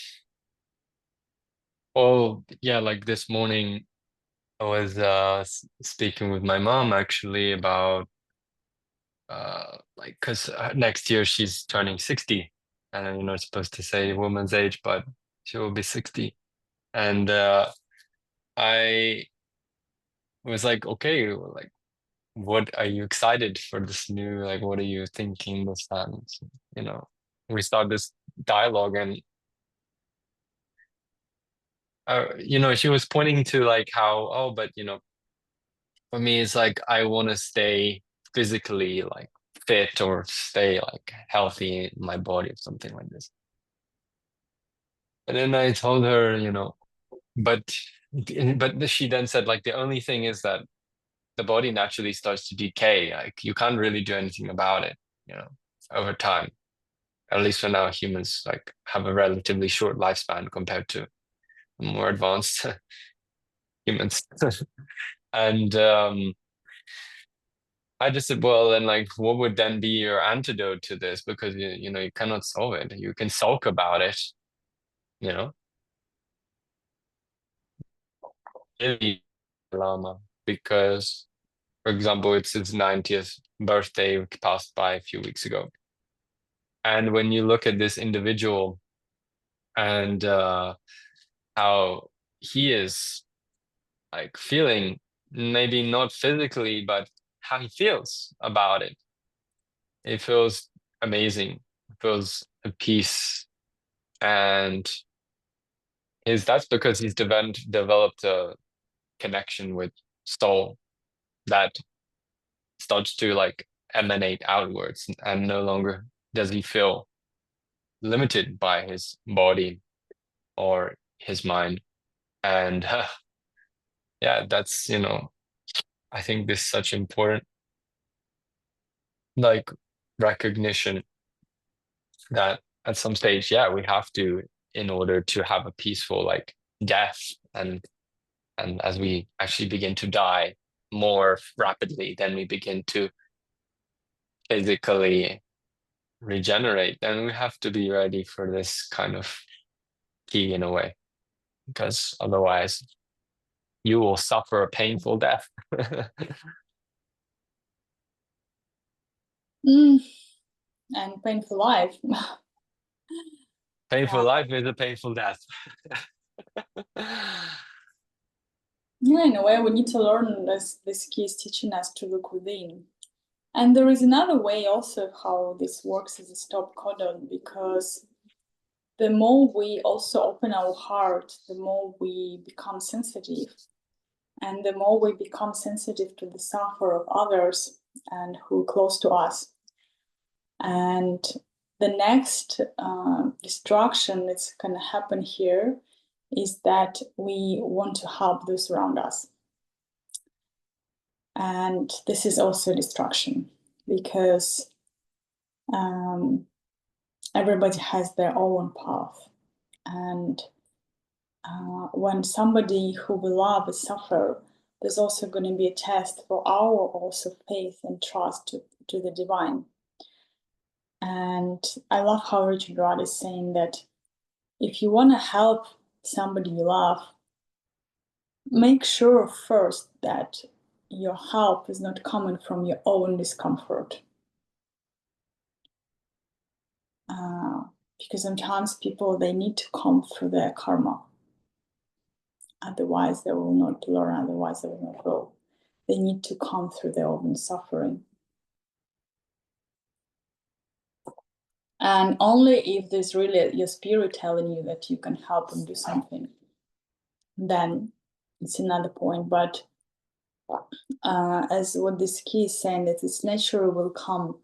well, yeah, like this morning I was speaking with my mom actually about like because next year she's turning 60, and you're not supposed to say woman's age, but she will be 60. And I was like, okay, like what are you excited for this new, like what are you thinking this time? You know, we start this dialogue, and she was pointing to like how, oh, but for me it's like I want to stay physically like fit or stay like healthy in my body or something like this. And then I told her, but she then said like the only thing is that the body naturally starts to decay. Like you can't really do anything about it, you know, over time. At least for now, humans like have a relatively short lifespan compared to more advanced humans. And I just said, well, then like what would then be your antidote to this? Because you cannot solve it. You can sulk about it, you know. Really, Lama, because for example, it's his 90th birthday passed by a few weeks ago. And when you look at this individual and how he is like feeling, maybe not physically, but how he feels about it, it feels amazing. It feels at peace. And that's because he's developed a connection with soul that starts to like emanate outwards, and no longer does he feel limited by his body or his mind. And yeah, that's, I think this is such important like recognition that at some stage, yeah, we have to, in order to have a peaceful like death, and as we actually begin to die more rapidly than we begin to physically regenerate, then we have to be ready for this kind of key in a way, because otherwise you will suffer a painful death. And painful life. Painful Yeah. life is a painful death. Yeah, in a way, we need to learn this key is teaching us to look within. And there is another way also how this works as a stop codon, because the more we also open our heart, the more we become sensitive. And the more we become sensitive to the suffer of others and who are close to us. And the next destruction that's going to happen here is that we want to help those around us. And this is also destruction, because everybody has their own path. And when somebody who we love is suffer, there's also going to be a test for our also faith and trust to the divine. And I love how Richard Rudd is saying that if you want to help somebody you love, make sure first that your help is not coming from your own discomfort. Because sometimes people, they need to come through their karma. Otherwise, they will not learn, otherwise, they will not grow. They need to come through their own suffering. And only if there's really your spirit telling you that you can help and do something, then it's another point. But as what this key is saying, that its nature will come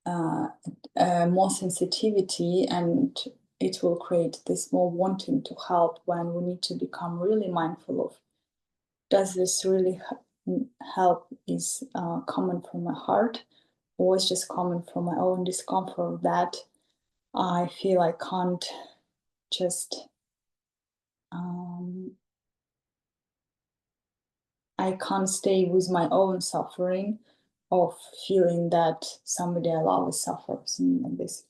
more sensitivity, and it will create this more wanting to help when we need to become really mindful of, does this really help is coming from my heart, or is just coming from my own discomfort that I feel I can't just I can't stay with my own suffering of feeling that somebody I love is suffering, something like this.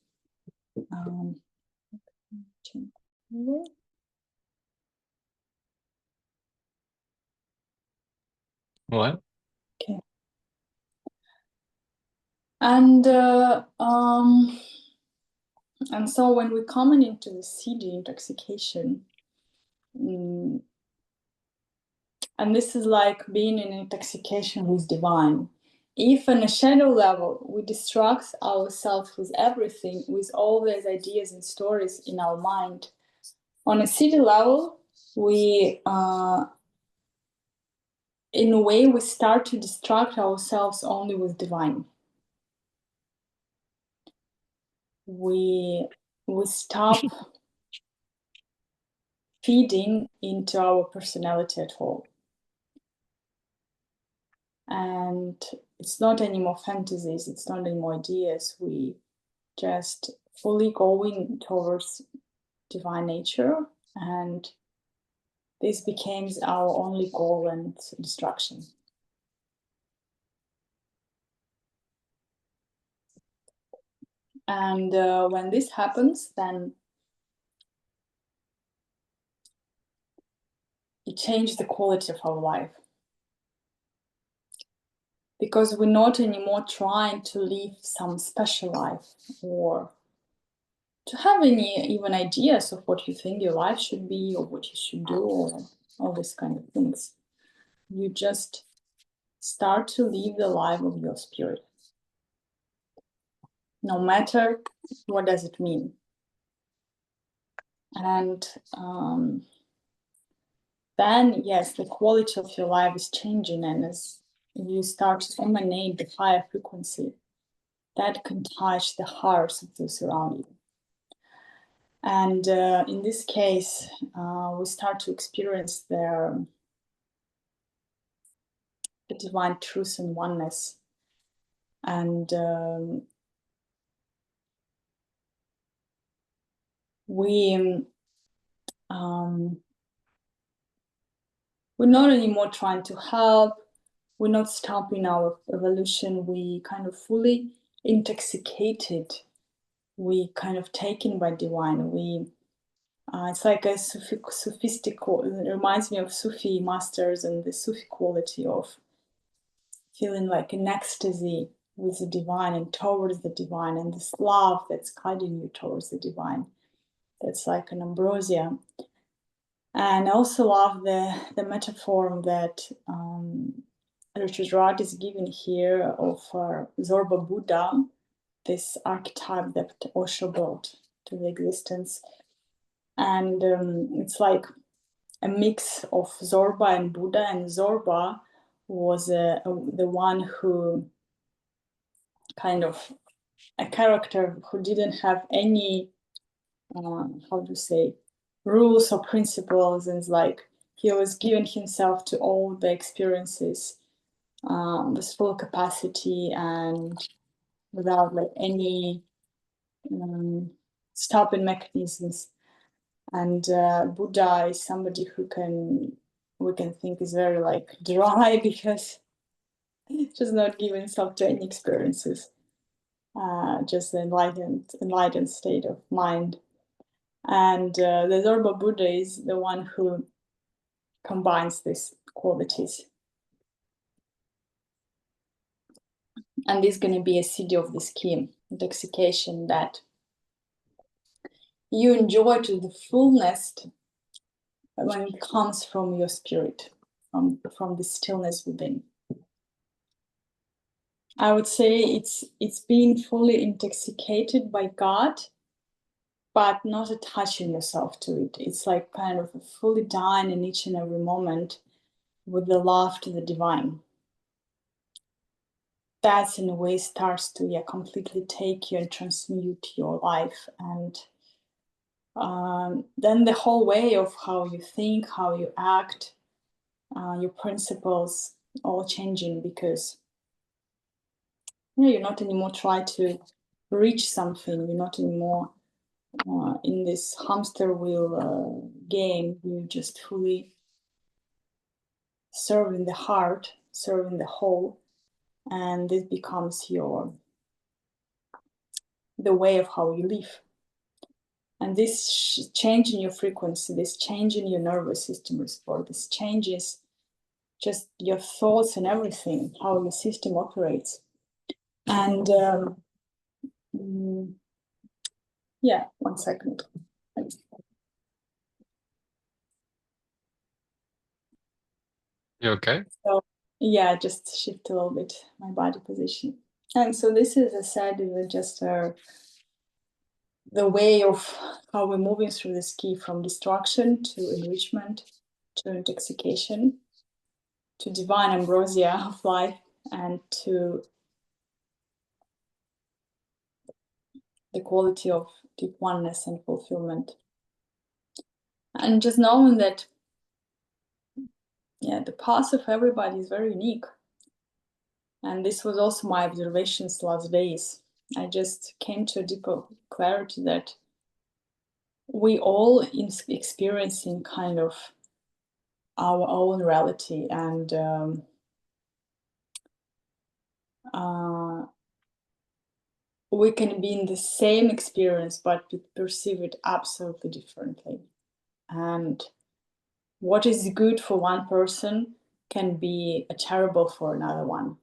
What? Okay. And so when we're coming into the CD intoxication, and this is like being in intoxication with divine. If on a shadow level we distract ourselves with everything, with all these ideas and stories in our mind, on a city level, we in a way we start to distract ourselves only with divine. We stop feeding into our personality at all. And it's not anymore fantasies, it's not anymore ideas. We just fully going towards divine nature, and this becomes our only goal and instruction. And when this happens, then it changes the quality of our life. Because we're not anymore trying to live some special life or to have any even ideas of what you think your life should be or what you should do or all these kind of things. You just start to live the life of your spirit, no matter what does it mean. And then, yes, the quality of your life is changing, and as you start to emanate the higher frequency, that can touch the hearts of those around you. And in this case, we start to experience the divine truth and oneness. And we're not anymore trying to help. We're not stopping our evolution. We kind of fully intoxicated. We kind of taken by divine. It's like a sophistical. It reminds me of Sufi masters and the Sufi quality of feeling like an ecstasy with the divine and towards the divine, and this love that's guiding you towards the divine. That's like an ambrosia. And I also love the metaphor that Richard Rod is giving here of Zorba Buddha, this archetype that Osho brought to the existence. And it's like a mix of Zorba and Buddha, and Zorba was the one who kind of a character who didn't have any, how to say, rules or principles, and like he was giving himself to all the experiences with full capacity and without like any stopping mechanisms. And Buddha is somebody who we can think is very like dry because just not giving himself to any experiences, just the enlightened state of mind. And the Zorba Buddha is the one who combines these qualities. And this is going to be a CD of the skin, intoxication that you enjoy to the fullness when it comes from your spirit, from the stillness within. I would say it's being fully intoxicated by God, but not attaching yourself to it. It's like kind of fully dying in each and every moment with the love to the divine. that in a way starts to completely take you and transmute your life. And then the whole way of how you think, how you act, your principles all changing, because you're not anymore trying to reach something. You're not anymore in this hamster wheel game. You just fully serving the heart, serving the whole, and this becomes the way of how you live. And this change in your frequency, this change in your nervous system response, this changes just your thoughts and everything, how your system operates. And yeah, 1 second. You okay? So yeah, just shift a little bit my body position. And so this is, as I said, just the way of how we're moving through this key from destruction to enrichment, to intoxication, to divine ambrosia of life, and to the quality of deep oneness and fulfillment. And just knowing that, the path of everybody is very unique. And this was also my observations last days. I just came to a deeper clarity that we all experiencing kind of our own reality, and we can be in the same experience but perceive it absolutely differently. And what is good for one person can be terrible for another one.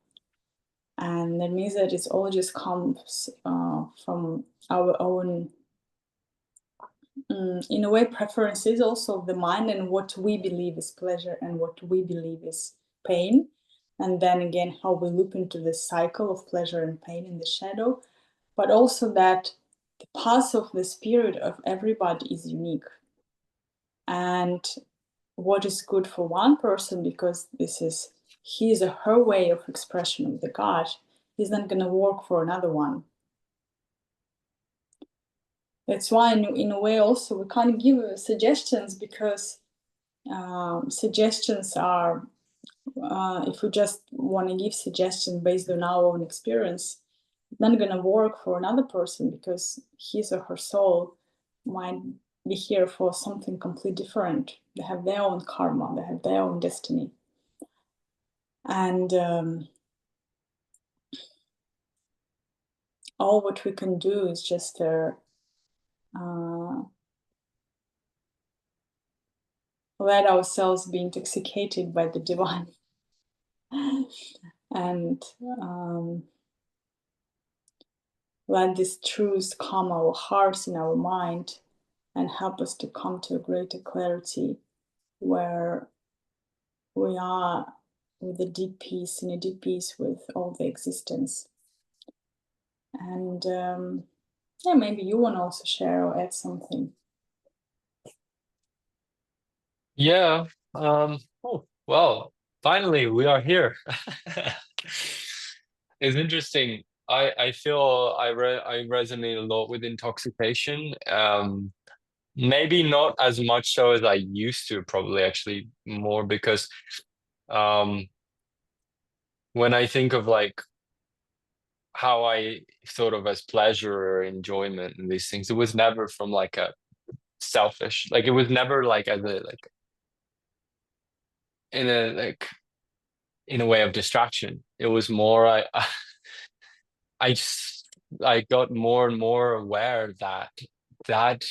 And that means that it all just comes from our own, in a way, preferences also of the mind, and what we believe is pleasure and what we believe is pain. And then again, how we loop into this cycle of pleasure and pain in the shadow. But also that the path of the spirit of everybody is unique. And what is good for one person, because this is his or her way of expression of the God, is not going to work for another one. That's why, in a way, also we can't give suggestions, because suggestions are, if we just want to give suggestions based on our own experience, it's not going to work for another person, because his or her soul might be here for something completely different. They have their own karma, they have their own destiny. And all what we can do is just let ourselves be intoxicated by the divine and let this truth calm our hearts and our mind and help us to come to a greater clarity, where we are with a deep peace, in a deep peace with all the existence. And maybe you want to also share or add something. Yeah. Oh, well, finally we are here. It's interesting. I feel I resonate a lot with intoxication. Maybe not as much so as I used to, probably actually more because um when I think of like how I thought of as pleasure or enjoyment and these things, it was never from like a selfish, like it was never like as a like in a like in a way of distraction. It was more I just I got more and more aware that that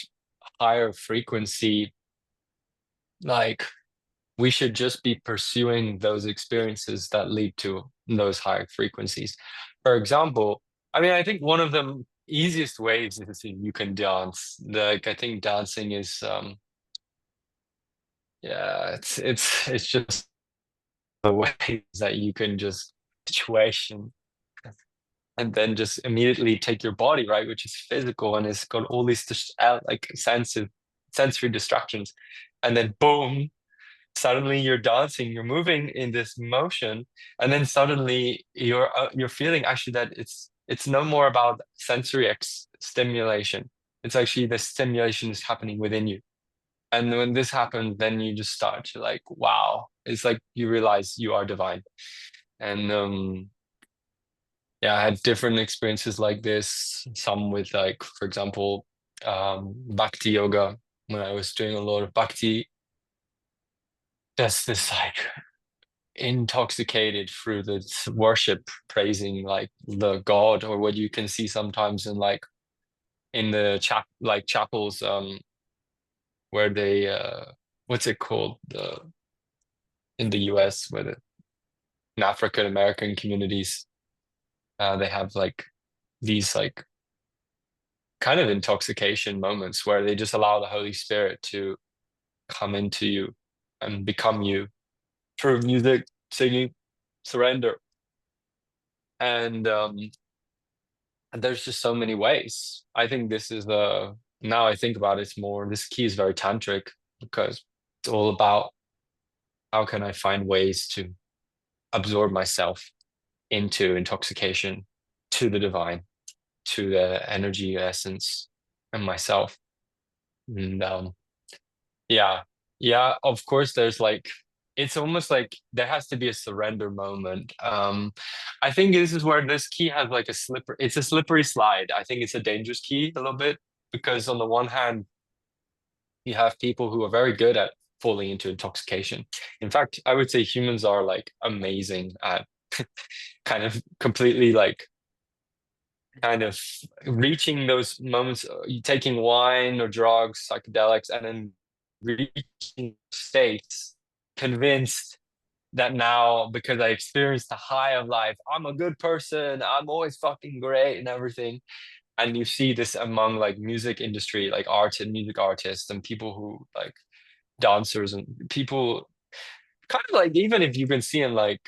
higher frequency, like we should just be pursuing those experiences that lead to those higher frequencies. For example, I mean, I think one of the easiest ways is you can dance. Like I think dancing is yeah, it's just the ways that you can just situation and then just immediately take your body, right, which is physical and it's got all these like sensory distractions, and then boom, suddenly you're dancing, you're moving in this motion, and then suddenly you're feeling actually that it's no more about sensory ex stimulation. It's actually the stimulation is happening within you. And when this happens, then you just start to like, wow, it's like you realize you are divine. And yeah, I had different experiences like this, some with like, for example, bhakti yoga, when I was doing a lot of bhakti, just this like intoxicated through this worship, praising like the God, or what you can see sometimes in like in the chapels, where they what's it called? The in the US where the in African American communities, they have like these like kind of intoxication moments where they just allow the Holy Spirit to come into you and become you through music, singing, surrender. And there's just so many ways. I think this is the now I think about it, it's more this key is very tantric because it's all about how can I find ways to absorb myself into intoxication, to the divine, to the energy essence and myself. And yeah, yeah, of course there's like it's almost like there has to be a surrender moment. I think this is where this key has like it's a slippery slide. I think it's a dangerous key a little bit because on the one hand, you have people who are very good at falling into intoxication. In fact, I would say humans are like amazing at kind of completely like kind of reaching those moments, taking wine or drugs, psychedelics, and then reaching states convinced that now because I experienced the high of life, I'm a good person, I'm always fucking great and everything. And you see this among like music industry, like art and music artists and people who like dancers and people kind of like even if you've been seeing like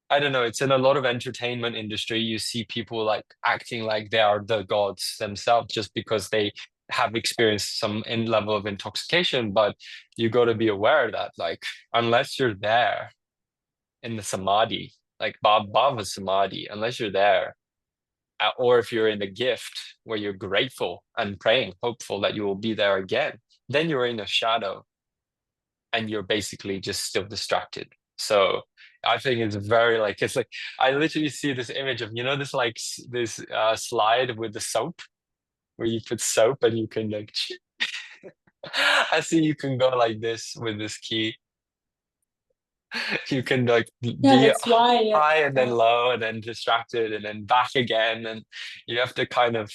I don't know, it's in a lot of entertainment industry. You see people like acting like they are the gods themselves just because they have experienced some in level of intoxication. But you got to be aware that like unless you're there in the samadhi, like bhava samadhi, unless you're there, or if you're in the gift where you're grateful and praying, hopeful that you will be there again, then you're in a shadow and you're basically just still distracted. So I think it's very like it's like I literally see this image of this like this slide with the soap where you put soap and you can like I see you can go like this with this key. You can like Yeah, be that's why high and then low and then distracted and then back again and you have to kind of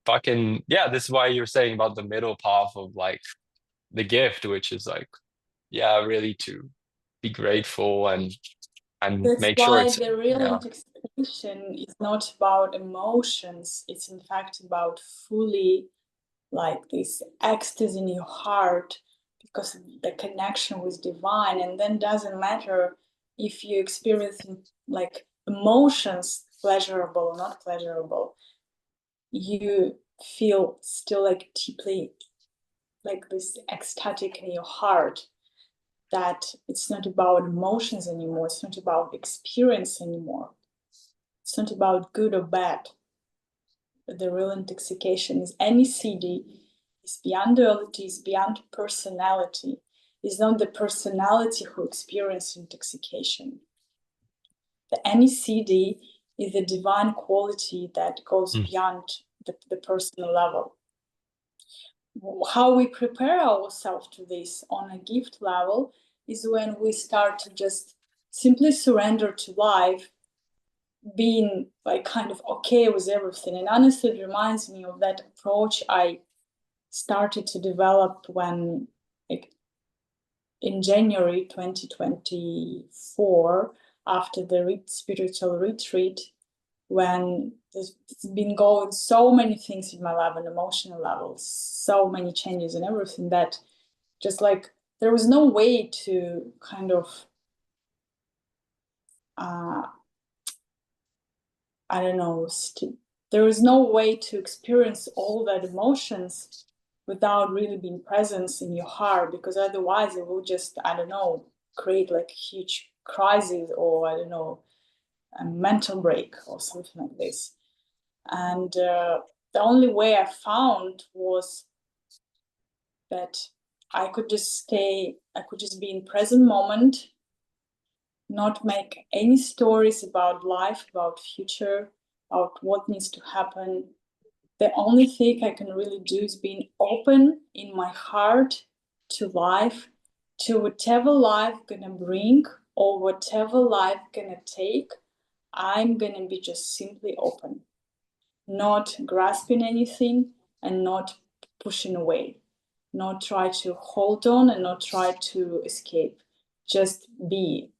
fucking yeah, this is why you're saying about the middle path of like the gift, which is like yeah, really to be grateful and that's make sure why it's the real yeah. intoxication is not about emotions. It's in fact about fully like this ecstasy in your heart because of the connection with divine. And then doesn't matter if you experience like emotions, pleasurable or not pleasurable, you feel still like deeply like this ecstatic in your heart, that it's not about emotions anymore, it's not about experience anymore, it's not about good or bad. The real intoxication is any CD, is beyond duality, is beyond personality. It's not the personality who experiences intoxication. The any CD is the divine quality that goes Mm. beyond the personal level. How we prepare ourselves to this on a gift level is when we start to just simply surrender to life, being like kind of okay with everything. And honestly, it reminds me of that approach I started to develop when, like, in January 2024, after the spiritual retreat, when there's been going so many things in my life and emotional levels, so many changes and everything that just like there was no way to kind of uh, I don't know, there was no way to experience all that emotions without really being presence in your heart, because otherwise it will just, I don't know, create like huge crisis, or I don't know, a mental break or something like this. And the only way I found was that I could just be in present moment, not make any stories about life, about future, about what needs to happen. The only thing I can really do is being open in my heart to life, to whatever life gonna bring or whatever life gonna take. I'm gonna be just simply open, not grasping anything and not pushing away, not try to hold on and not try to escape, just be.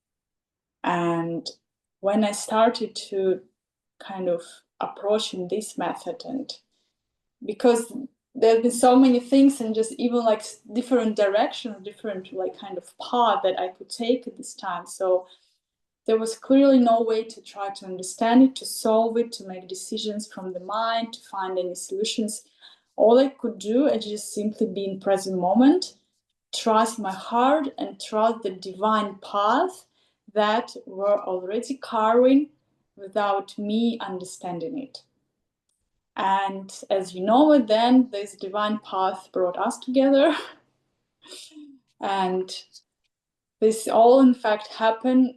And when I started to kind of approaching this method, and because there's been so many things and just even like different directions, different like kind of path that I could take at this time. So there was clearly no way to try to understand it, to solve it, to make decisions from the mind, to find any solutions. All I could do is just simply be in present moment, trust my heart and trust the divine path that were already carving without me understanding it. And as you know, then this divine path brought us together. And this all in fact happened.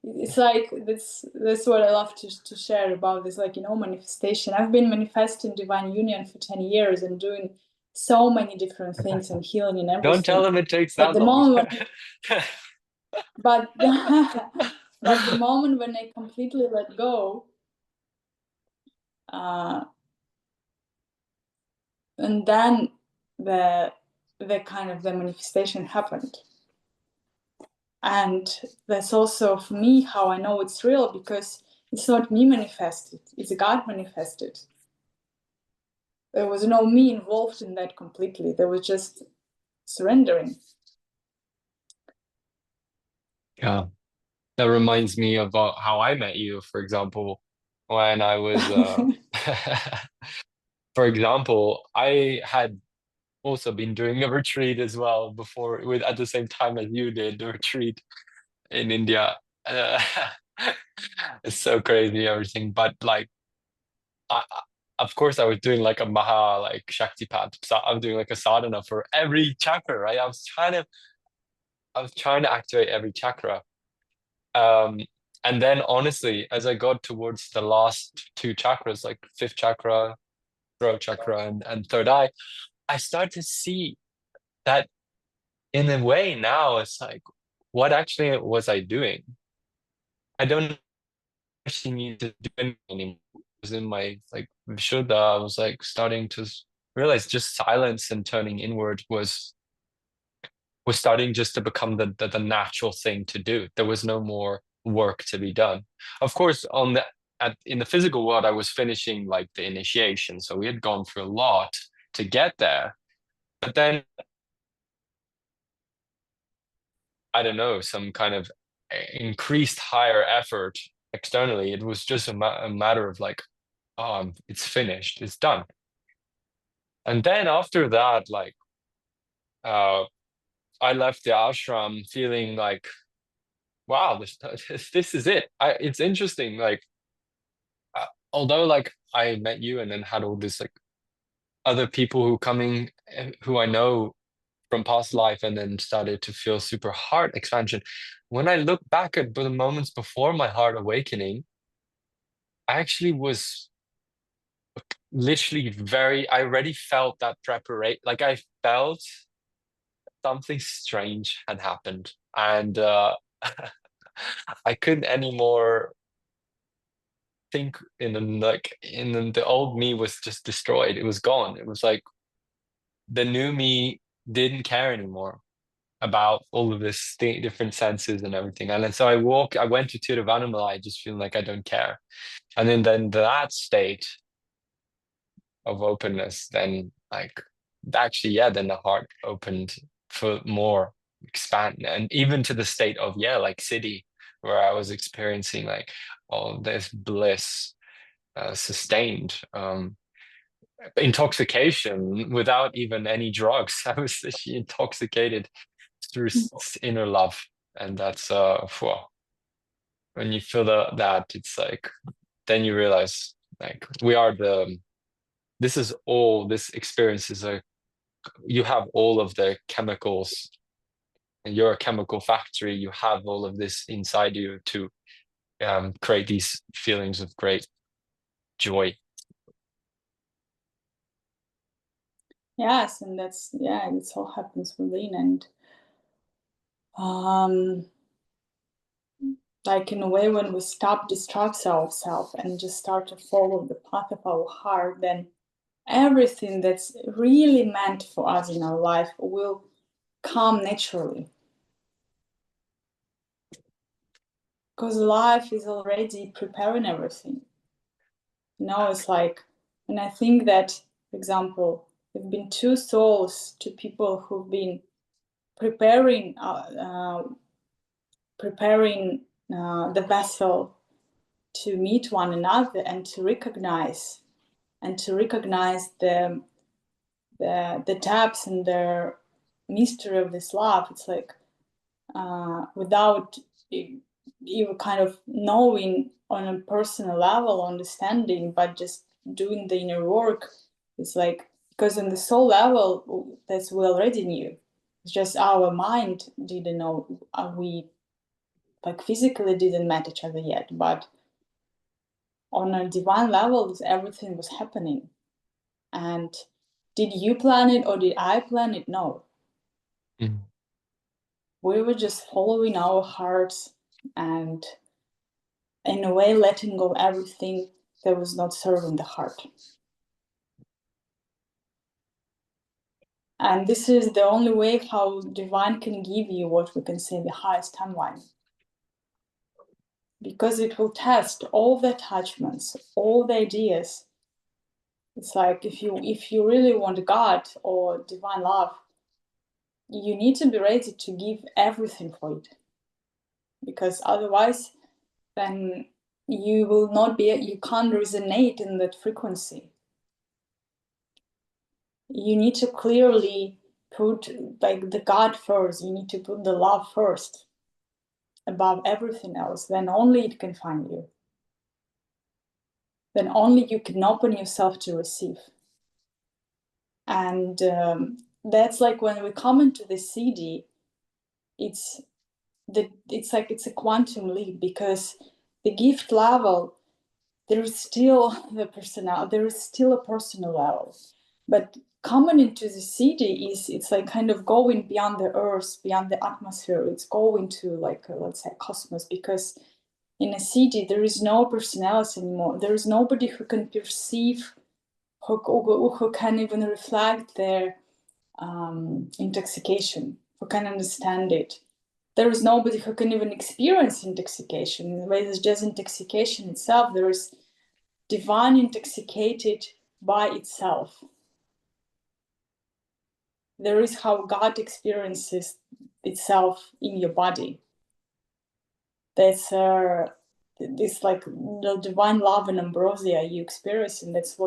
It's like this. That's what I love to share about this, like, manifestation. I've been manifesting divine union for 10 years and doing so many different things and healing and Don't tell everything. them it takes But that the long. moment when, but but the moment when I completely let go, uh, and then the the kind of the manifestation happened. And that's also for me how I know it's real, because it's not me manifested, it's God manifested. There was no me involved in that completely. There was just surrendering. Yeah, that reminds me about how I met you, for example, when I was for example, I had also been doing a retreat as well before, with at the same time as you did the retreat in India. Uh, it's so crazy everything, but like of course I was doing like a Maha like Shaktipat. So I'm doing like a sadhana for every chakra, right? I was trying to activate every chakra. Um, and then honestly, as I got towards the last two chakras, like fifth chakra, throat chakra, and third eye, I start to see that in a way now it's like, what actually was I doing? I don't actually need to do anything anymore. It was in my like Vishuddha, I was like starting to realize just silence and turning inward was starting just to become the natural thing to do. There was no more work to be done. Of course, in the physical world, I was finishing like the initiation, so we had gone through a lot to get there. But then I don't know, some kind of increased higher effort externally. It was just a matter of like, oh, it's finished, it's done. And then after that, like, uh, I left the ashram feeling like, wow, this is it. It's interesting. Like, although like I met you and then had all this like other people who I know from past life, and then started to feel super heart expansion. When I look back at the moments before my heart awakening, I actually was literally I already felt that preparation. Like I felt something strange had happened, and I couldn't anymore think the old me was just destroyed. It was gone. It was like the new me didn't care anymore about all of this different senses and everything. And then so I went to Tiruvannamalai just feeling like I don't care. And then that state of openness, then like actually, yeah, then the heart opened for more expand, and even to the state of, yeah, like city, where I was experiencing like all this bliss sustained. intoxication without even any drugs. I was actually intoxicated through inner love, and that's well, when you feel that, it's like then you realize like we are the this is all this experience is a you have all of the chemicals and you're a chemical factory. You have all of this inside you to create these feelings of great joy. Yes, and that's, yeah, it all happens within. And um like in a way, when we stop distract ourselves and just start to follow the path of our heart, then everything that's really meant for us in our life will come naturally, because life is already preparing everything. It's like, and I think that, for example, there've been two souls, two people who've been preparing the vessel to meet one another and to recognize the depths and the mystery of this love. It's like without you kind of knowing on a personal level, understanding, but just doing the inner work. It's like, because on the soul level, that's we already knew. It's just our mind didn't know. We like physically didn't met each other yet, but on a divine level, everything was happening. And did you plan it or did I plan it? No. Mm. We were just following our hearts and, in a way, letting go everything that was not serving the heart. And this is the only way how divine can give you what we can say the highest timeline. Because it will test all the attachments, all the ideas. It's like if you really want God or divine love, you need to be ready to give everything for it. Because otherwise, then you can't resonate in that frequency. You need to clearly put like the God first. You need to put the love first above everything else. Then only it can find you. Then only you can open yourself to receive. And that's like when we come into the CD, it's like it's a quantum leap, because the gift level, there is still there is still a personal level, but coming into the city it's like kind of going beyond the earth, beyond the atmosphere. It's going to like let's say cosmos, because in a city there is no personality anymore. There is nobody who can perceive, who can even reflect their intoxication, who can understand it. There is nobody who can even experience intoxication. It's just intoxication itself. There is divine intoxicated by itself. There is how God experiences itself in your body. That's this like the divine love and ambrosia you experience, and that's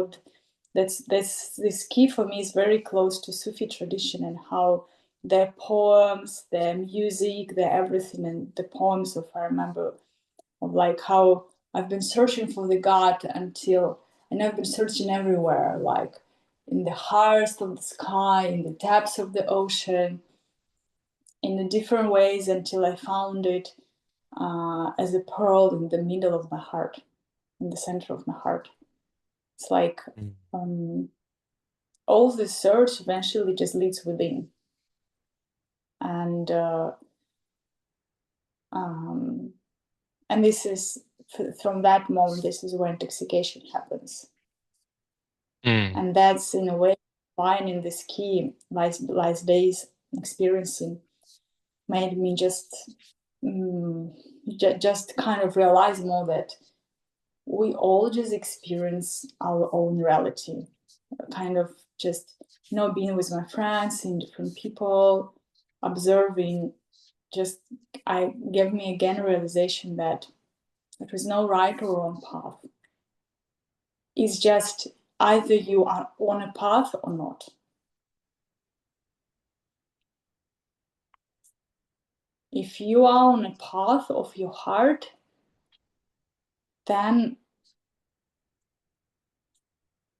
this key for me is very close to Sufi tradition, and how their poems, their music, their everything, and the poems of I remember of like how I've been searching for the God and I've been searching everywhere, like in the highest of the sky, in the depths of the ocean, in the different ways, until I found it as a pearl in the middle of my heart, in the center of my heart. It's like all the search eventually just leads within. And this is, from that moment, this is where intoxication happens. Mm. And that's in a way finding this key last days experiencing made me just kind of realize more that we all just experience our own reality, kind of just being with my friends, seeing different people, observing, just I gave me again a realization that there is no right or wrong path. It's just either you are on a path or not. If you are on a path of your heart, then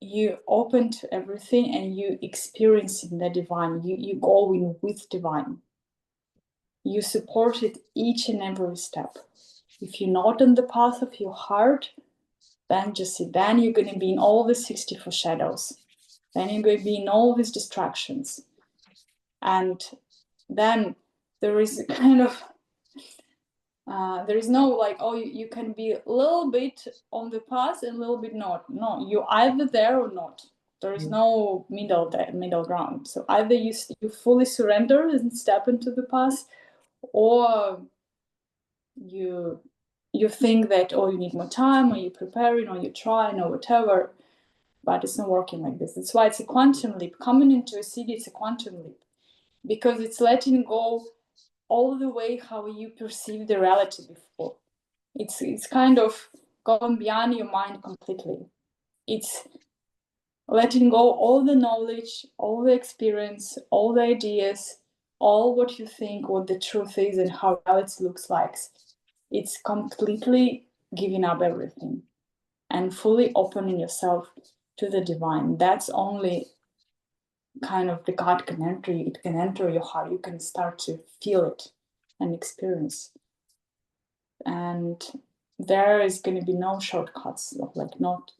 you open to everything and you experiencing the divine. You go in with divine. You support it each and every step. If you're not on the path of your heart, then just see, then you're going to be in all the 64 shadows. Then you're going to be in all these distractions. And then there is kind of there is no like, oh, you can be a little bit on the path and a little bit not. No, you're either there or not. There is no middle ground. So either you fully surrender and step into the path, or you think that, oh, you need more time, or you're preparing, or you're trying, or whatever. But it's not working like this. That's why it's a quantum leap. Coming into a city, it's a quantum leap, because it's letting go all the way how you perceive the reality before. It's kind of going beyond your mind completely. It's letting go all the knowledge, all the experience, all the ideas, all what you think, what the truth is, and how reality looks like. It's completely giving up everything and fully opening yourself to the divine. That's only kind of the God can enter you. It can enter your heart. You can start to feel it and experience. And there is going to be no shortcuts, like not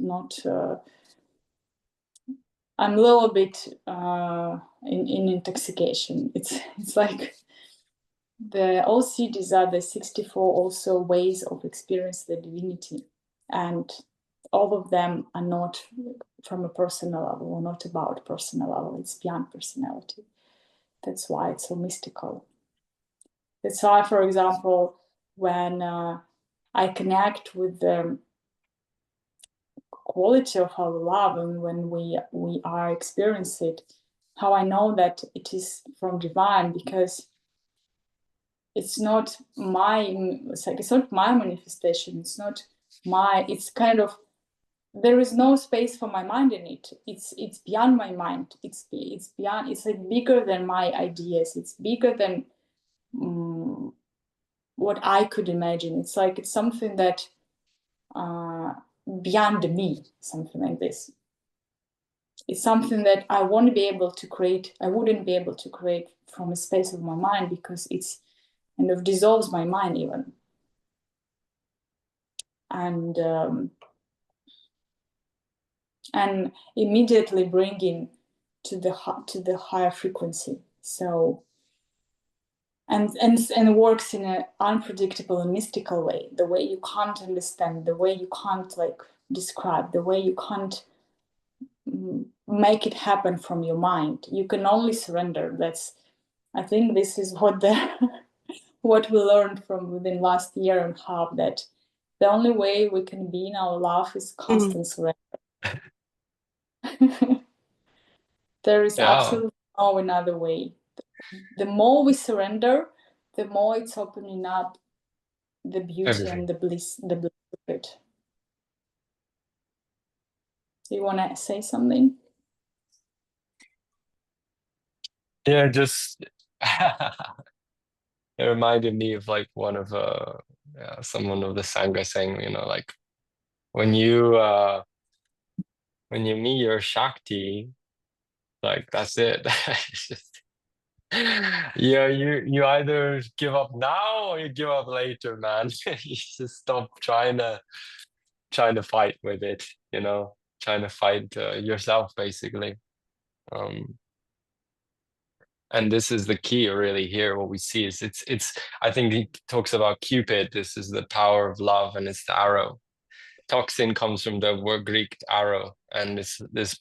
I'm a little bit in intoxication. It's like the all cities are the 64 also ways of experience the divinity, and all of them are not from a personal level, or not about personal level. It's beyond personality. That's why it's so mystical. That's why, for example, when I connect with the quality of our love, and when we are experiencing it, how I know that it is from divine, because it's not my, it's not my manifestation. It's not my. It's kind of, there is no space for my mind in it. It's beyond my mind. It's beyond. It's like bigger than my ideas. It's bigger than what I could imagine. It's like it's something that beyond me, something like this. It's something that I won't be able to create. I wouldn't be able to create from a space of my mind, because it's kind of dissolves my mind even, and immediately bringing to the higher frequency. So and works in an unpredictable and mystical way, the way you can't understand, the way you can't like describe, the way you can't make it happen from your mind. You can only surrender. That's, I think this is what the what we learned from within last year and a half, that the only way we can be in our love is constant surrender. There is Yeah, absolutely no another way. The more we surrender, the more it's opening up the beauty and everything. the bliss of it. Do you want to say something? Yeah, just it reminded me of like one of yeah, someone of the Sangha saying, like when you meet your Shakti, like that's it. It's just, yeah, you either give up now or you give up later, man. You just stop trying to fight with it, trying to fight yourself basically. Um, and this is the key really here. What we see is it's I think he talks about Cupid. This is the power of love, and it's the arrow. Toxin comes from the word Greek arrow, and it's this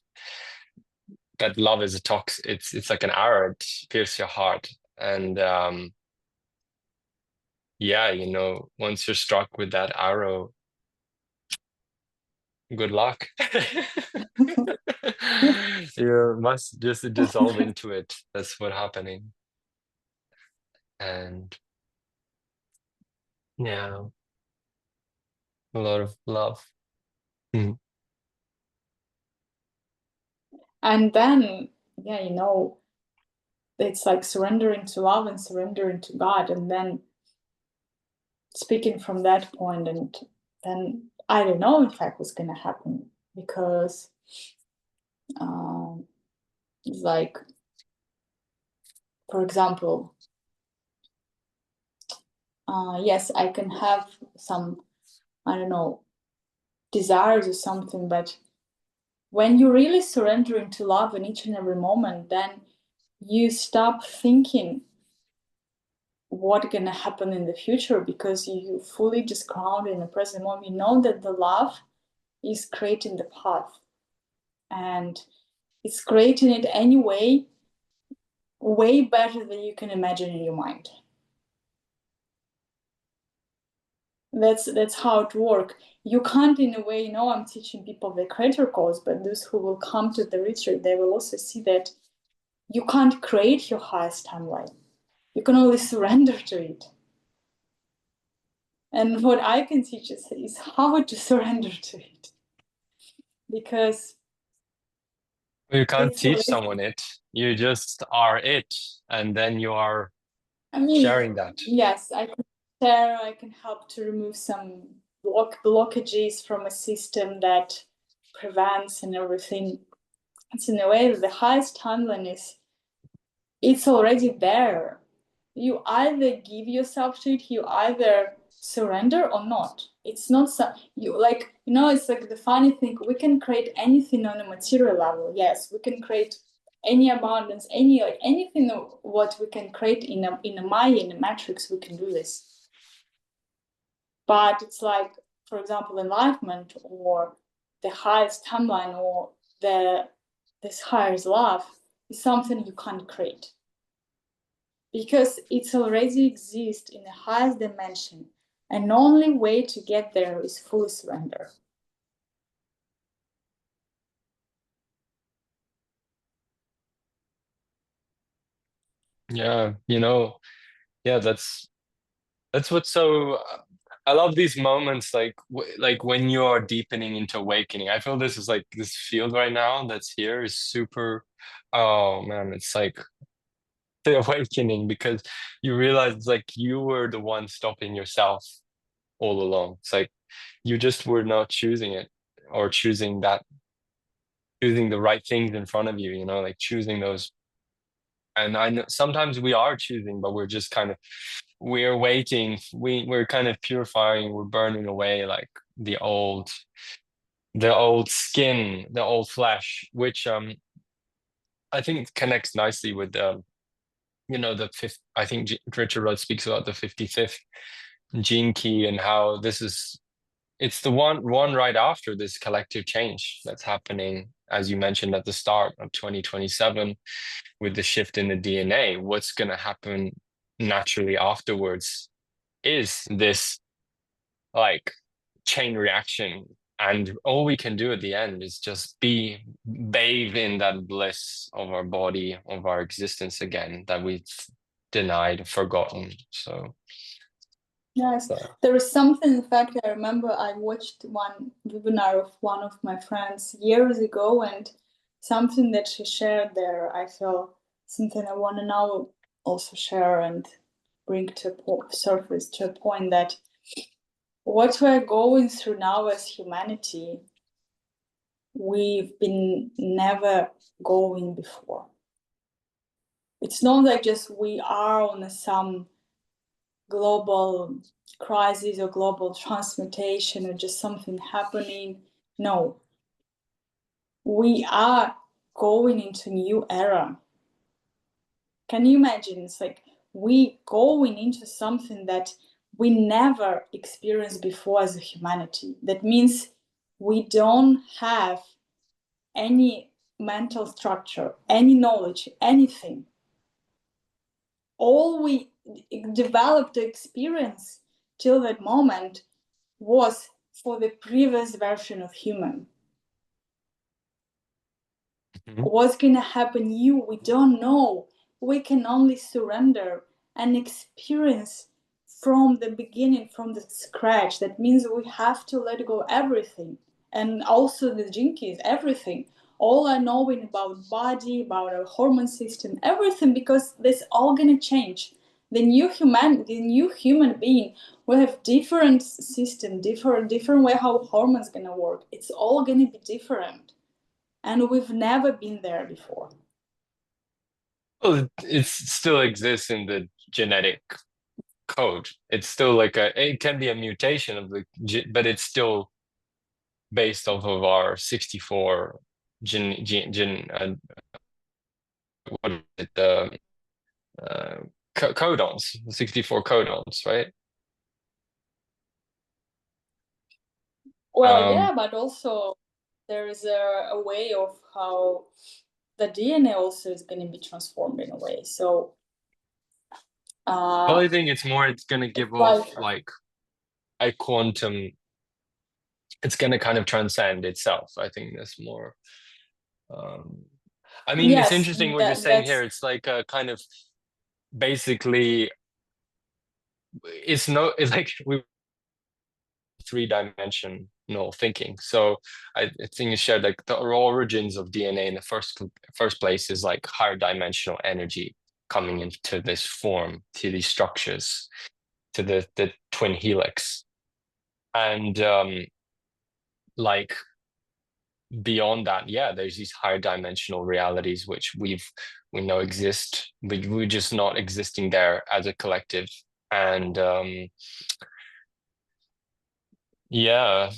that love is a tox. It's like an arrow. It pierces your heart, and yeah, once you're struck with that arrow, good luck. You must just dissolve into it. That's what's happening. And yeah, a lot of love. Mhm. And then, yeah, it's like surrendering to love and surrendering to God. And then speaking from that point, and then I don't know, in fact, what's going to happen because it's like, for example, yes, I can have some, I don't know, desires or something, but when you really surrender into love in each and every moment, then you stop thinking what's gonna happen in the future because you fully just ground in the present moment. You know that the love is creating the path, and it's creating it anyway, way better than you can imagine in your mind. That's how it works. You can't, in a way, I'm teaching people the creator course, but those who will come to the retreat, they will also see that you can't create your highest timeline. You can only surrender to it. And what I can teach is how to surrender to it. Because You can't it's teach already, someone it. You just are it, and then you are I mean, sharing that. yes, I can share, I can help to remove some blockages from a system that prevents and everything. It's in a way that the highest timeline it's already there. You either give yourself to it, you either surrender or not. It's not so you like, it's like the funny thing, we can create anything on a material level. Yes, we can create any abundance, anything what we can create in a Maya, in a matrix, we can do this. But it's like, for example, enlightenment or the highest timeline or this highest love is something you can't create because it's already exists in the highest dimension, and only way to get there is full surrender. Yeah, yeah, that's what's so. I love these moments, like when you are deepening into awakening. I feel this is like this field right now that's here is super. Oh man, it's like the awakening because you realize it's like you were the one stopping yourself all along. It's like you just were not choosing it or choosing the right things in front of you, like choosing those. And I know sometimes we are choosing, but we're just kind of we're waiting. We're kind of purifying. We're burning away like the old skin, the old flesh, which I think connects nicely with the fifth. I think Richard Rudd speaks about the 55th gene key and how it's the one right after this collective change that's happening, as you mentioned at the start of 2027, with the shift in the DNA. What's going to happen naturally afterwards is this like chain reaction. And all we can do at the end is just bathe in that bliss of our body, of our existence again, that we've denied, forgotten. So, Yes, uh, there is something. In fact, I remember I watched one webinar of one of my friends years ago, and something that she shared there, I feel something I want to now also share and bring to surface to a point that what we're going through now as humanity, we've been never going before. It's not like just we are on some global crisis or global transmutation or just something happening. No, we are going into new era. Can you imagine? It's like we going into something that we never experienced before as a humanity. That means we don't have any mental structure, any knowledge, anything. All we developed the experience till that moment was for the previous version of human. mhm. What's gonna happen new, we don't know. We can only surrender and experience from the beginning, from the scratch. That means we have to let go everything. And also the jinkies, everything. all are knowing about body, about our hormone system, everything, because this all gonna change. The new human being will have different system, different way how hormones gonna work. It's all gonna be different, and we've never been there before. Well, it still exists in the genetic code. It's still like it can be a mutation of but it's still based off of our 64 what is it, uh, codons, 64 codons, right? Well, Um, yeah, but also there is a way of how the DNA also is going to be transformed in a way. So, well, uh, I think it's more, it's going to give off like, like a quantum, it's going to kind of transcend itself. I think that's more, um, I mean, it's yes, interesting what you're that saying here. that's It's like a kind of basically, it's like we three-dimensional thinking. So I think you shared like the origins of DNA in the first place is like higher dimensional energy coming into this form, to these structures, to the twin helix. And like beyond that, yeah, there's these higher dimensional realities which we know exist, but we're just not existing there as a collective. And yeah,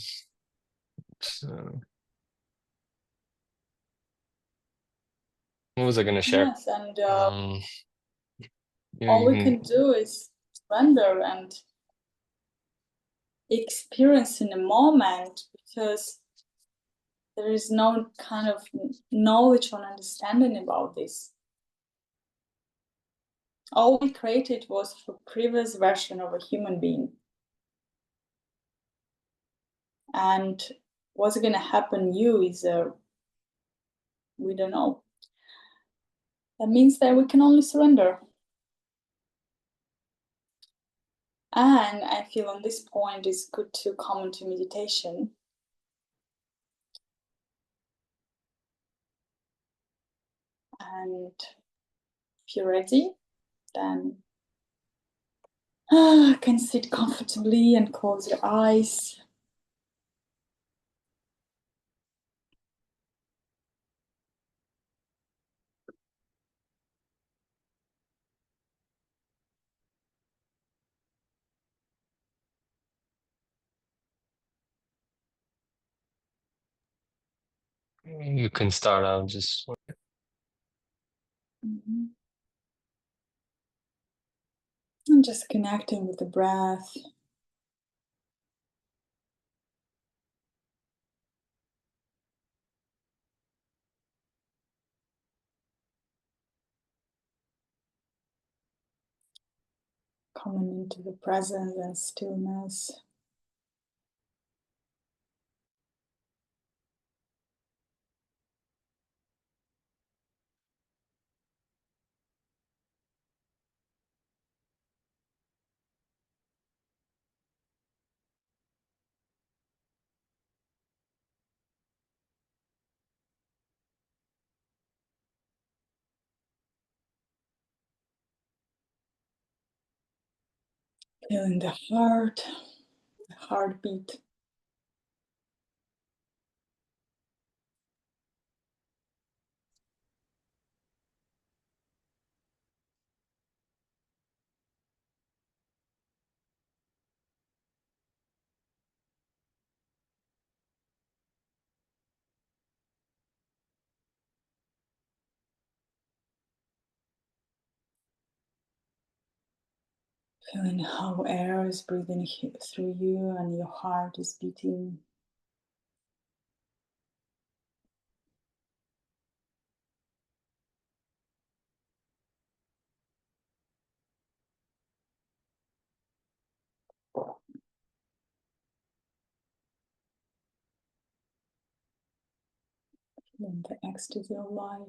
so what was I gonna share? yes, and Um, all we you can do is surrender and experience in the moment, because there is no kind of knowledge or understanding about this. All we created was for previous version of a human being, and what's going to happen new is we don't know. That means that we can only surrender. And I feel on this point it's good to come into meditation. And if you're ready, then can sit comfortably and close your eyes. you can start out just Mhm. And just connecting with the breath. Coming into the presence and stillness. Feeling the heartbeat. Feeling how air is breathing through you and your heart is beating. Feeling the ecstasy of life.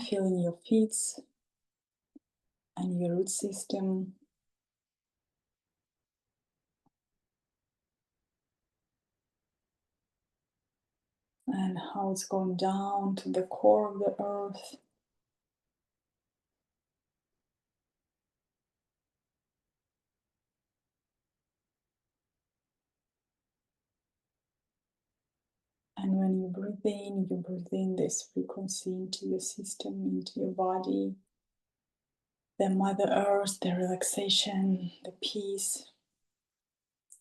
And feeling your feet and your root system. And how it's going down to the core of the earth. And when you breathe in this frequency into your system, into your body. The Mother Earth, the relaxation, the peace,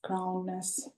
groundness.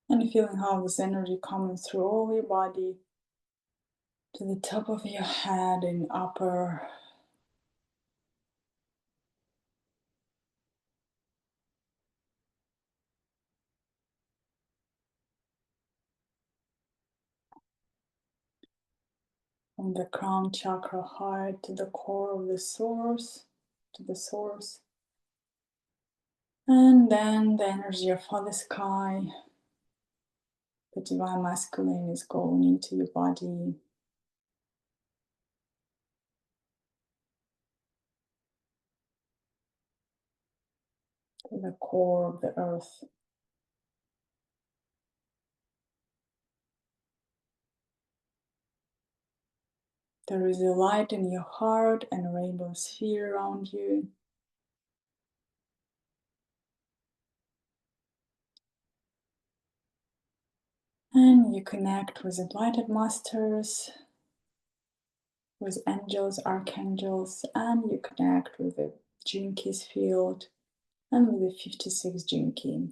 And feeling how this energy coming through all your body to the top of your head and upper. From the crown chakra heart to the core of the source, to the source. And then the energy of Father Sky, the Divine Masculine, is going into your body. To the core of the earth. There is a light in your heart and a rainbow sphere around you. And you connect with enlightened masters, with angels, archangels, and you connect with the Gene Keys field and with the 56 Gene Key.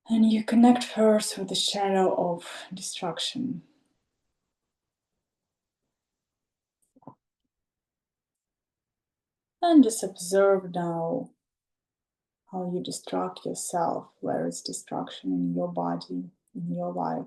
And you connect first with the shadow of destruction. And just observe now how you destruct yourself, where is destruction in your body, in your life.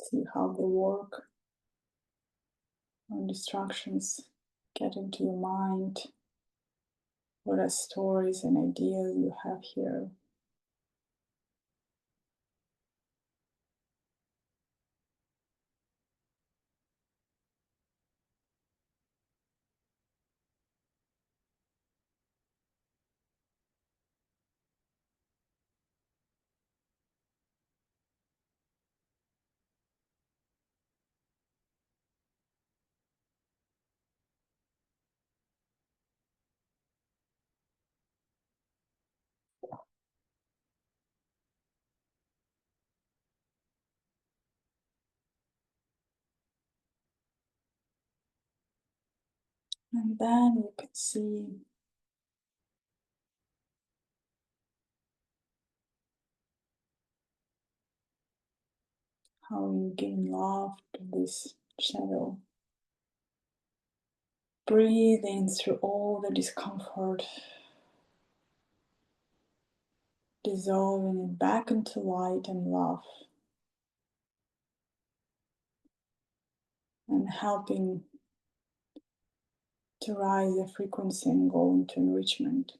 See how they work. When distractions get into your mind, what are stories and ideas you have here. And then you can see how you give love to this shadow. Breathe in through all the discomfort, dissolving it back into light and love, and helping to rise the frequency and go into enrichment.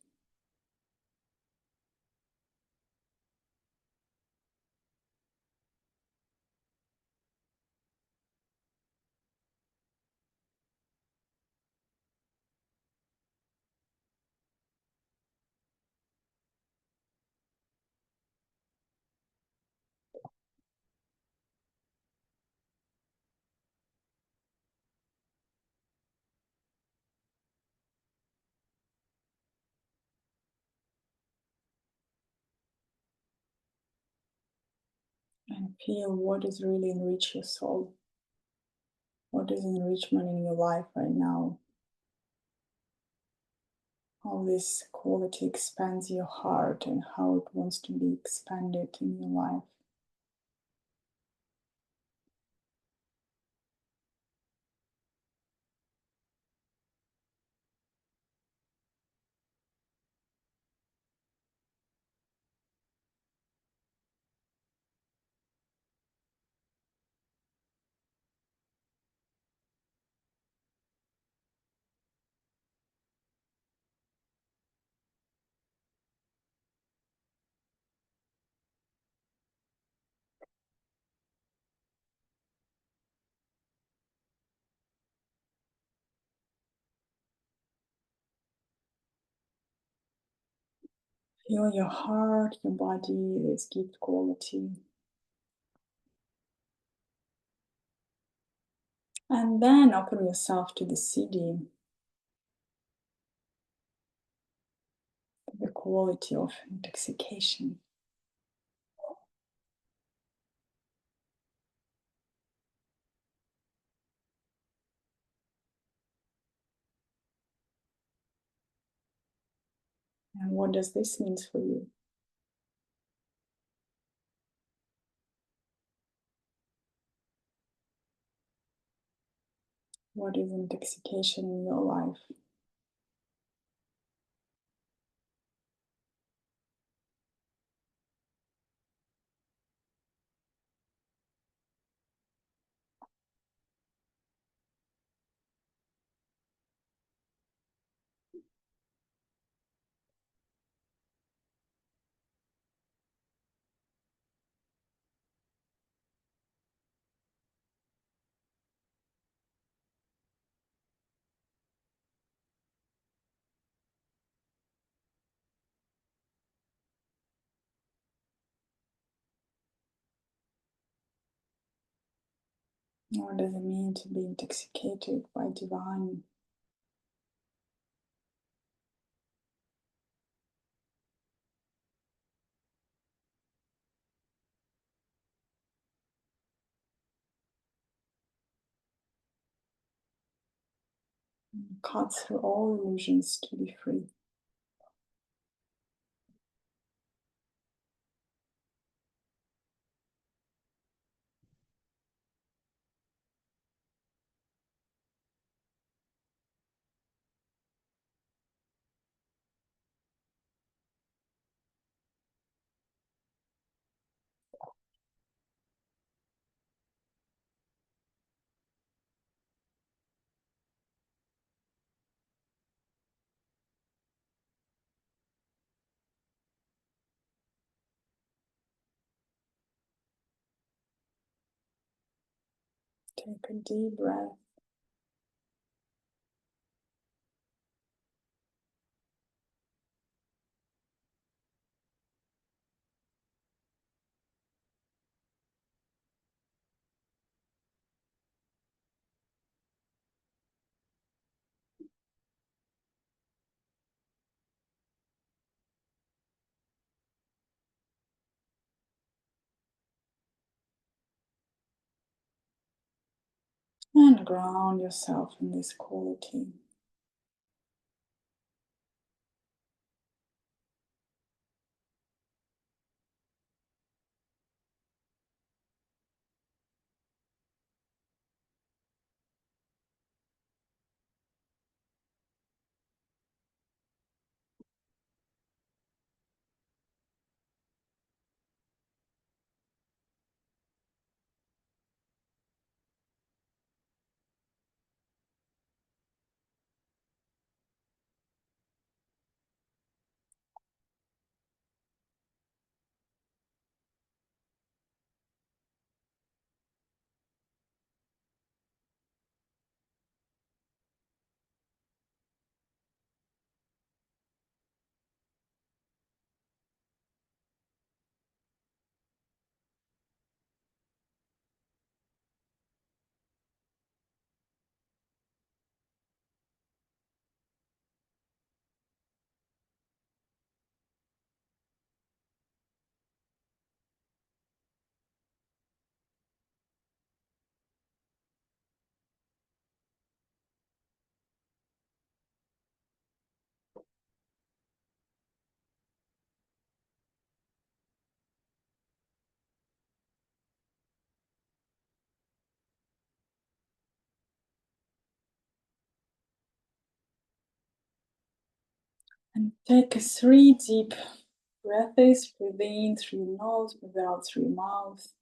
And feel what is really enrich your soul. What is enrichment in your life right now? How this quality expands your heart and how it wants to be expanded in your life. Feel your heart, your body, this gift quality. And then open yourself to the CD, the quality of intoxication. And what does this mean for you? What is intoxication in your life? What does it mean to be intoxicated by divine? Cut through all illusions to be free. Take a deep breath. And ground yourself in this quality. And take 3 deep breaths. Breathe in through your nose, breathe out through your mouth.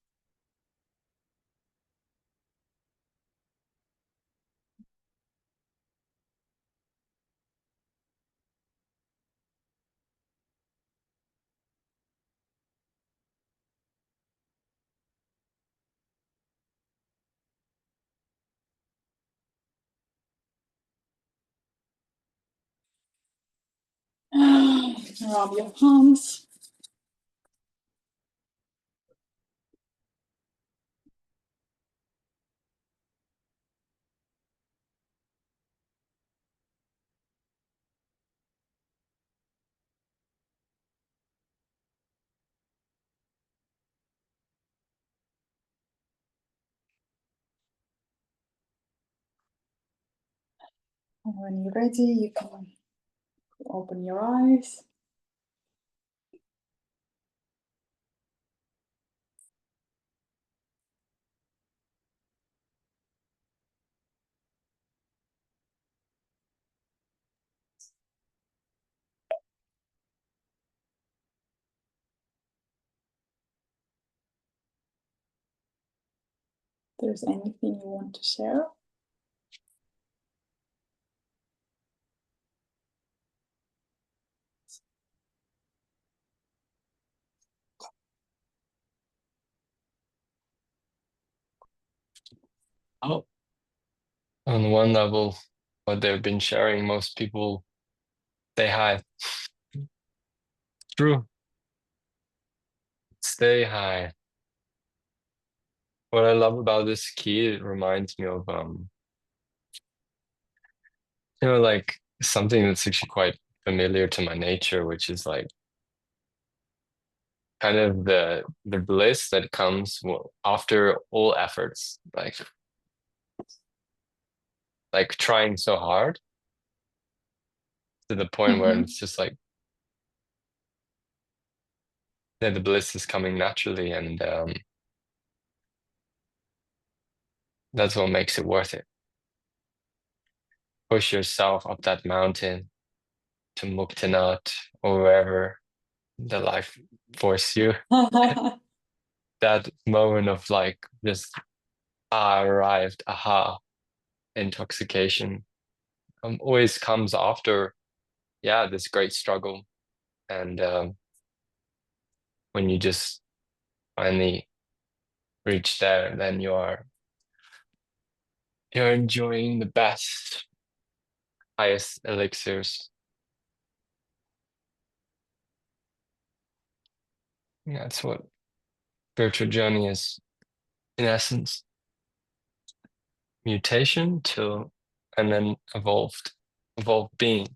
Rub your palms. And when you're ready, you can open your eyes. If there's anything you want to share. Oh, on one level, what they've been sharing, most people stay high. True. Stay high. What I love about this key, it reminds me of like something that's actually quite familiar to my nature, which is like kind of the bliss that comes after all efforts, like trying so hard to the point where Mm-hmm. it's just like the bliss is coming naturally, and that's what makes it worth it. Push yourself up that mountain to Muktanat or wherever the life force you. That moment of like just arrived, aha, intoxication always comes after, yeah, this great struggle. And when you just finally reach there, then you're enjoying the best, highest elixirs. That's what spiritual journey is, in essence, mutation to and then evolved being.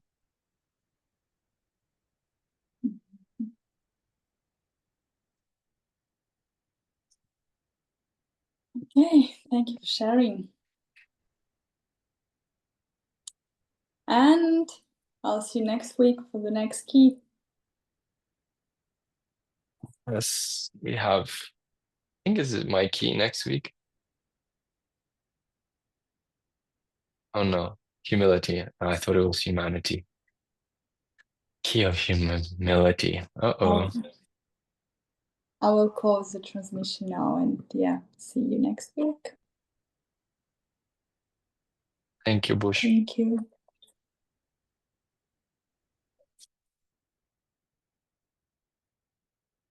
Okay, thank you for sharing. And I'll see you next week for the next key. Yes, we have, I think, is it my key next week? Oh no, humility. I thought it was humanity. Key of humility. Uh-oh. I'll, I will close the transmission now and yeah, see you next week. Thank you, Bush. Thank you.